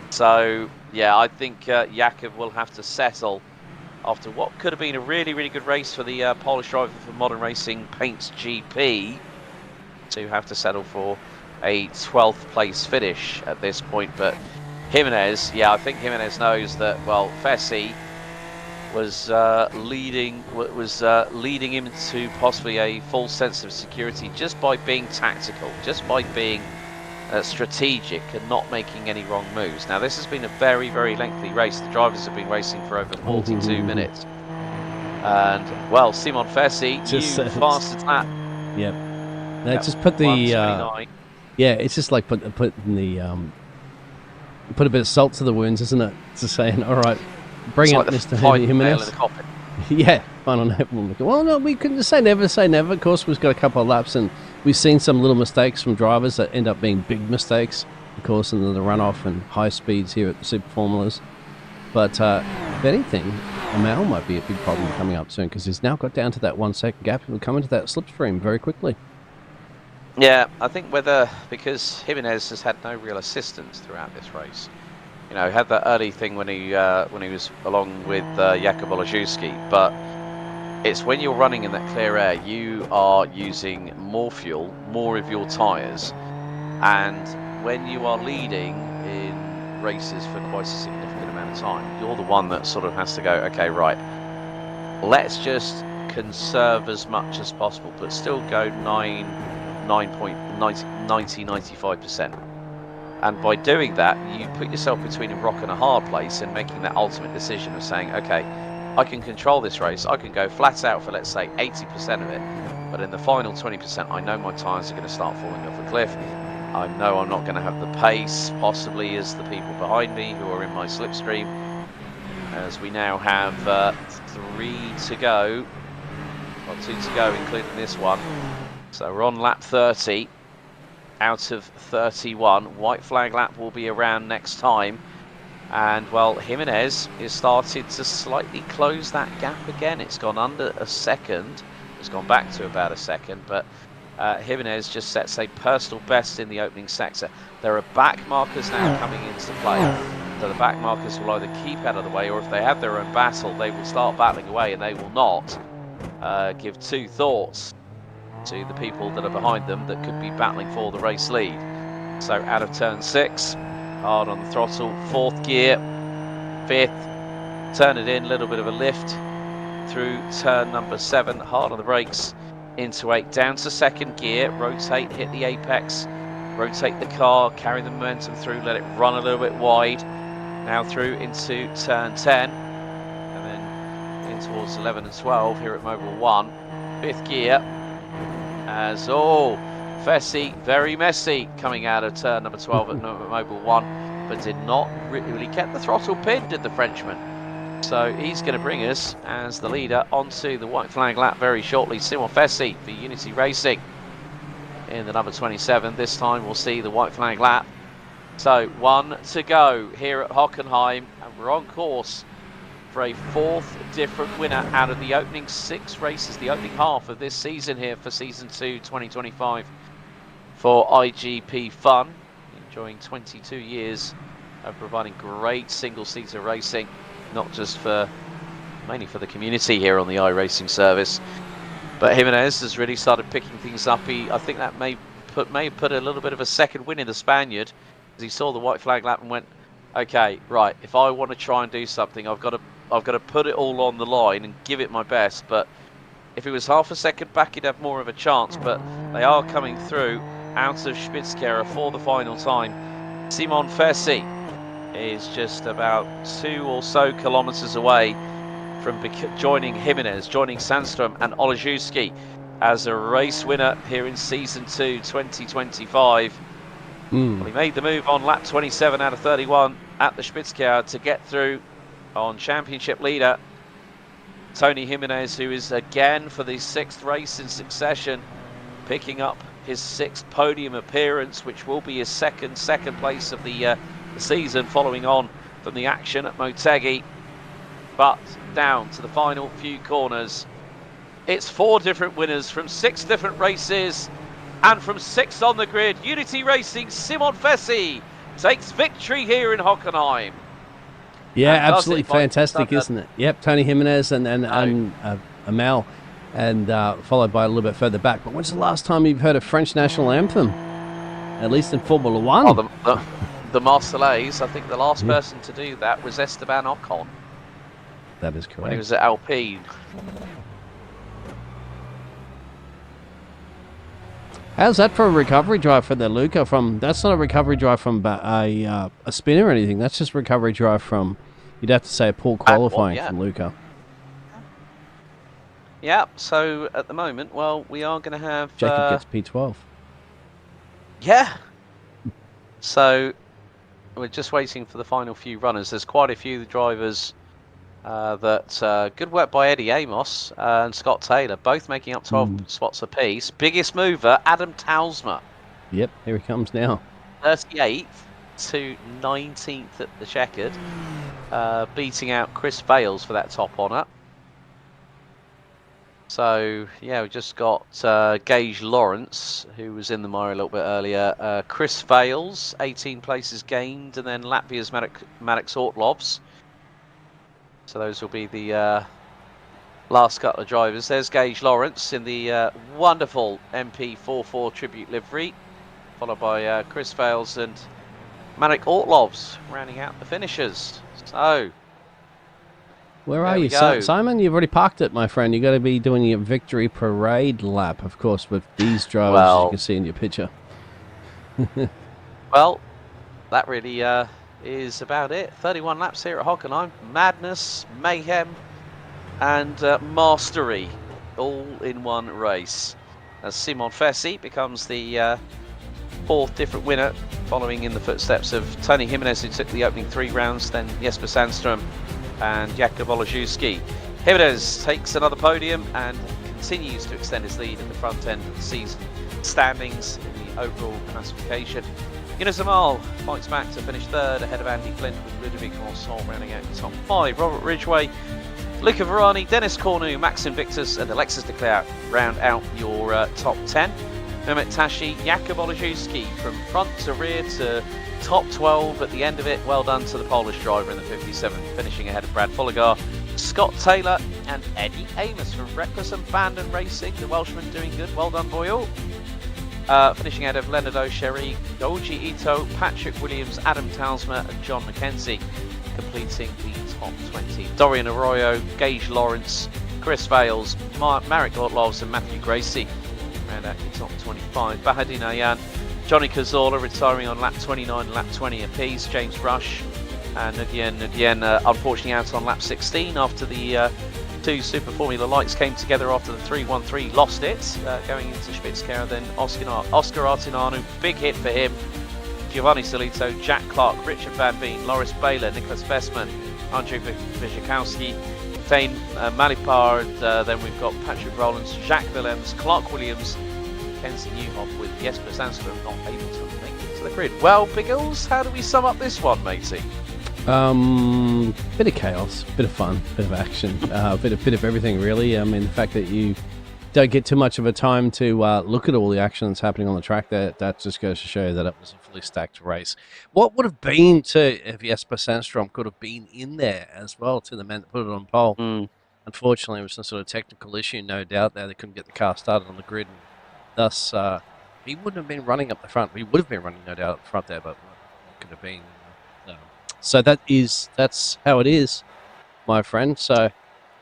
So yeah, I think Jakub will have to settle after what could have been a really, really good race for the Polish driver for Modern Racing Paints GP, to have to settle for a 12th place finish at this point. But Jimenez, yeah, I think Jimenez knows that, well, Fessi was leading him to possibly a false sense of security just by being tactical, just by being strategic and not making any wrong moves. Now this has been a very, very lengthy race. The drivers have been racing for over 42 minutes, and well, Simon Fessi, just you fast as that. Yep. Now just put the yeah, it's just like putting the put a bit of salt to the wounds, isn't it? Just saying, all right, bring it, Mr. Jimenez. Yeah, final note. Well, no, we couldn't say never say never. Of course, we've got a couple of laps, and we've seen some little mistakes from drivers that end up being big mistakes, of course, in the runoff and high speeds here at the Super Formulas. But if anything, Amal might be a big problem coming up soon, because he's now got down to that 1 second gap and will come into that slipstream very quickly. Yeah, I think because Jimenez has had no real assistance throughout this race. You know, had that early thing when he was along with Jakub Olejewski, but it's when you're running in that clear air, you are using more fuel, more of your tyres, and when you are leading in races for quite a significant amount of time, you're the one that sort of has to go, okay, right, let's just conserve as much as possible, but still go 95%. And by doing that, you put yourself between a rock and a hard place in making that ultimate decision of saying, okay, I can control this race, I can go flat out for, let's say, 80% of it, but in the final 20%, I know my tyres are going to start falling off a cliff. I know I'm not going to have the pace, possibly, as the people behind me who are in my slipstream, as we now have 3 to go, well, 2 to go, including this one. So we're on lap 30 out of 31. White flag lap will be around next time. And, well, Jimenez is started to slightly close that gap again. It's gone under a second. It's gone back to about a second. But Jimenez just sets a personal best in the opening sector. There are back markers now coming into play. So the back markers will either keep out of the way, or if they have their own battle, they will start battling away, and they will not give two thoughts to the people that are behind them that could be battling for the race lead. So out of turn 6, hard on the throttle, 4th gear, 5th, turn it in, little bit of a lift through turn number 7, hard on the brakes, into 8, down to 2nd gear, rotate, hit the apex, rotate the car, carry the momentum through, let it run a little bit wide, now through into turn 10, and then in towards 11 and 12 here at Mobile 1, 5th gear, as, Fessi, very messy, coming out of turn number 12 at Mobile 1, but did not really get the throttle pin, did the Frenchman. So he's going to bring us, as the leader, onto the white flag lap very shortly. Simon Fessi for Unity Racing in the number 27. This time we'll see the white flag lap. So 1 to go here at Hockenheim, and we're on course for a 4th different winner out of the opening 6 races, the opening half of this season here for Season 2 2025 for iGPFun. Enjoying 22 years of providing great single-seater racing, not just mainly for the community here on the iRacing service. But Jimenez has really started picking things up. I think that may have put a little bit of a second win in the Spaniard, as he saw the white flag lap and went, okay, right, if I want to try and do something, I've got to put it all on the line and give it my best. But if it was half a second back, he'd have more of a chance. But they are coming through out of Spitzkehre for the final time. Simon Fessi is just about 2 or so kilometers away from joining Jimenez, joining Sandstrom and Olejewski as a race winner here in Season 2 2025. Well, he made the move on lap 27 out of 31 at the Spitzkehre to get through on championship leader Tony Jimenez, who is again for the 6th race in succession picking up his 6th podium appearance, which will be his second place of the season, following on from the action at Motegi. But down to the final few corners, it's 4 different winners from 6 different races, and from 6 on the grid, Unity Racing Simon Fessi takes victory here in Hockenheim. Yeah, absolutely fantastic, isn't it? Yep, Tony Jimenez and Amal, and followed by a little bit further back. But when's the last time you've heard a French national anthem? At least in Formula One. Oh, the Marseillaise. I think the last person to do that was Esteban Ocon. That is correct. When he was at Alpine. How's that for a recovery drive for the Luca? That's not a recovery drive from a spin or anything. That's just recovery drive from, you'd have to say, a poor qualifying from Luca. Yeah, so at the moment, well, we are going to have... Jacob gets P12. Yeah. So we're just waiting for the final few runners. There's quite a few drivers good work by Eddie Amos and Scott Taylor, both making up 12 spots apiece. Biggest mover, Adam Tausma. Yep, here he comes now. 38th to 19th at the checkered, beating out Chris Vales for that top honour. So, yeah, we just got Gage Lawrence, who was in the mire a little bit earlier. Chris Vales, 18 places gained, and then Latvia's Maddox Ortlovs. So those will be the last couple of drivers. There's Gage Lawrence in the wonderful MP44 tribute livery, followed by Chris Vales and Maddox Ortlovs rounding out the finishers. So... Where are you, Simon? You've already parked it, my friend. You've got to be doing your victory parade lap, of course, with these drivers, as you can see in your picture. Well, that really is about it. 31 laps here at Hockenheim. Madness, mayhem, and mastery, all in one race. As Simon Fessi becomes the 4th different winner, following in the footsteps of Tony Jimenez, who took the opening 3 rounds, then Jesper Sandström and Jakub Olejewski. Jimenez takes another podium and continues to extend his lead at the front end of the season standings in the overall classification. Yunus Amal fights back to finish 3rd ahead of Andy Flint, with Ludovic Ronsol rounding out the top 5. Robert Ridgway, Luca Varani, Dennis Cornu, Max Invictus and Alexis Leclerc round out your top 10. Mehmet Tashi, Jakub Olejewski from front to rear to top 12 at the end of it. Well done to the Polish driver in the 57th, finishing ahead of Brad Folligar. Scott Taylor and Eddie Amos from Reckless and Bandon Racing, the Welshman doing good. Well done, boy all. Finishing ahead of Leonard O'Sherry, Goji Ito, Patrick Williams, Adam Talsma and John McKenzie, completing the top 20. Dorian Arroyo, Gage Lawrence, Chris Vales, Marek Ortlovs and Matthew Gracie round out your top 25. Bahadin Ayan, Johnny Cazorla retiring on lap 29 and lap 20 apiece. James Rush and again, unfortunately out on lap 16 after the 2 Super Formula lights came together after the 3-1-3 lost it, going into Spitzkehre. Then Oscar Artinanu, big hit for him. Giovanni Solito, Jack Clark, Richard Van Veen, Loris Baylor, Nicholas Bestman, Andrzej Wyszakowski, Thane Malipard, then we've got Patrick Rowlands, Jacques Willems, Clark Williams, Kenzie Newhoff, with Jesper Sandström not able to make it to the grid. Well, Biggles, how do we sum up this one, matey? Bit of chaos, bit of fun, bit of action, bit of everything really. I mean, the fact that you don't get too much of a time to look at all the action that's happening on the track, that just goes to show you that it was a fully stacked race. What would have been to if Jesper Sandstrom could have been in there as well, to the men that put it on pole? Unfortunately, it was some sort of technical issue, no doubt. They couldn't get the car started on the grid, and thus he wouldn't have been running up the front. We would have been running, no doubt, up the front there, but what could have been? So that's how it is, my friend. So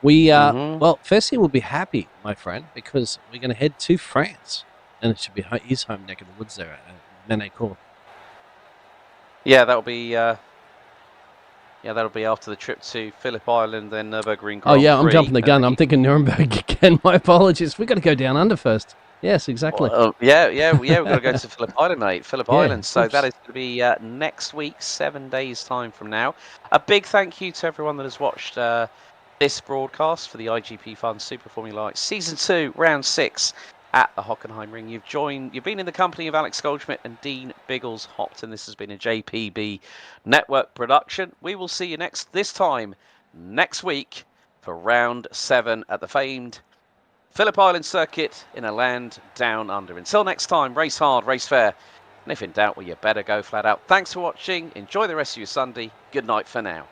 we well, firstly we'll be happy, my friend, because we're going to head to France, and it should be his home neck of the woods there at Menecourt. Yeah, that'll be after the trip to Phillip Island, then Nürburgring Grand Prix. Oh yeah, I'm jumping the gun. I'm thinking Nuremberg again. My apologies. We've got to go down under first. Yes, exactly. We've got to go to Phillip Island, mate. Phillip Island. So that is going to be next week, 7 days' time from now. A big thank you to everyone that has watched this broadcast for the iGPFun Super Formula Light Season 2, Round 6 at the Hockenheim Ring. You've been in the company of Alex Goldschmidt and Dean Biggles Hopton. This has been a JPB Network production. We will see you this time next week for Round 7 at the famed Phillip Island circuit in a land down under. Until next time, race hard, race fair, and if in doubt, well, you better go flat out. Thanks for watching. Enjoy the rest of your Sunday. Good night for now.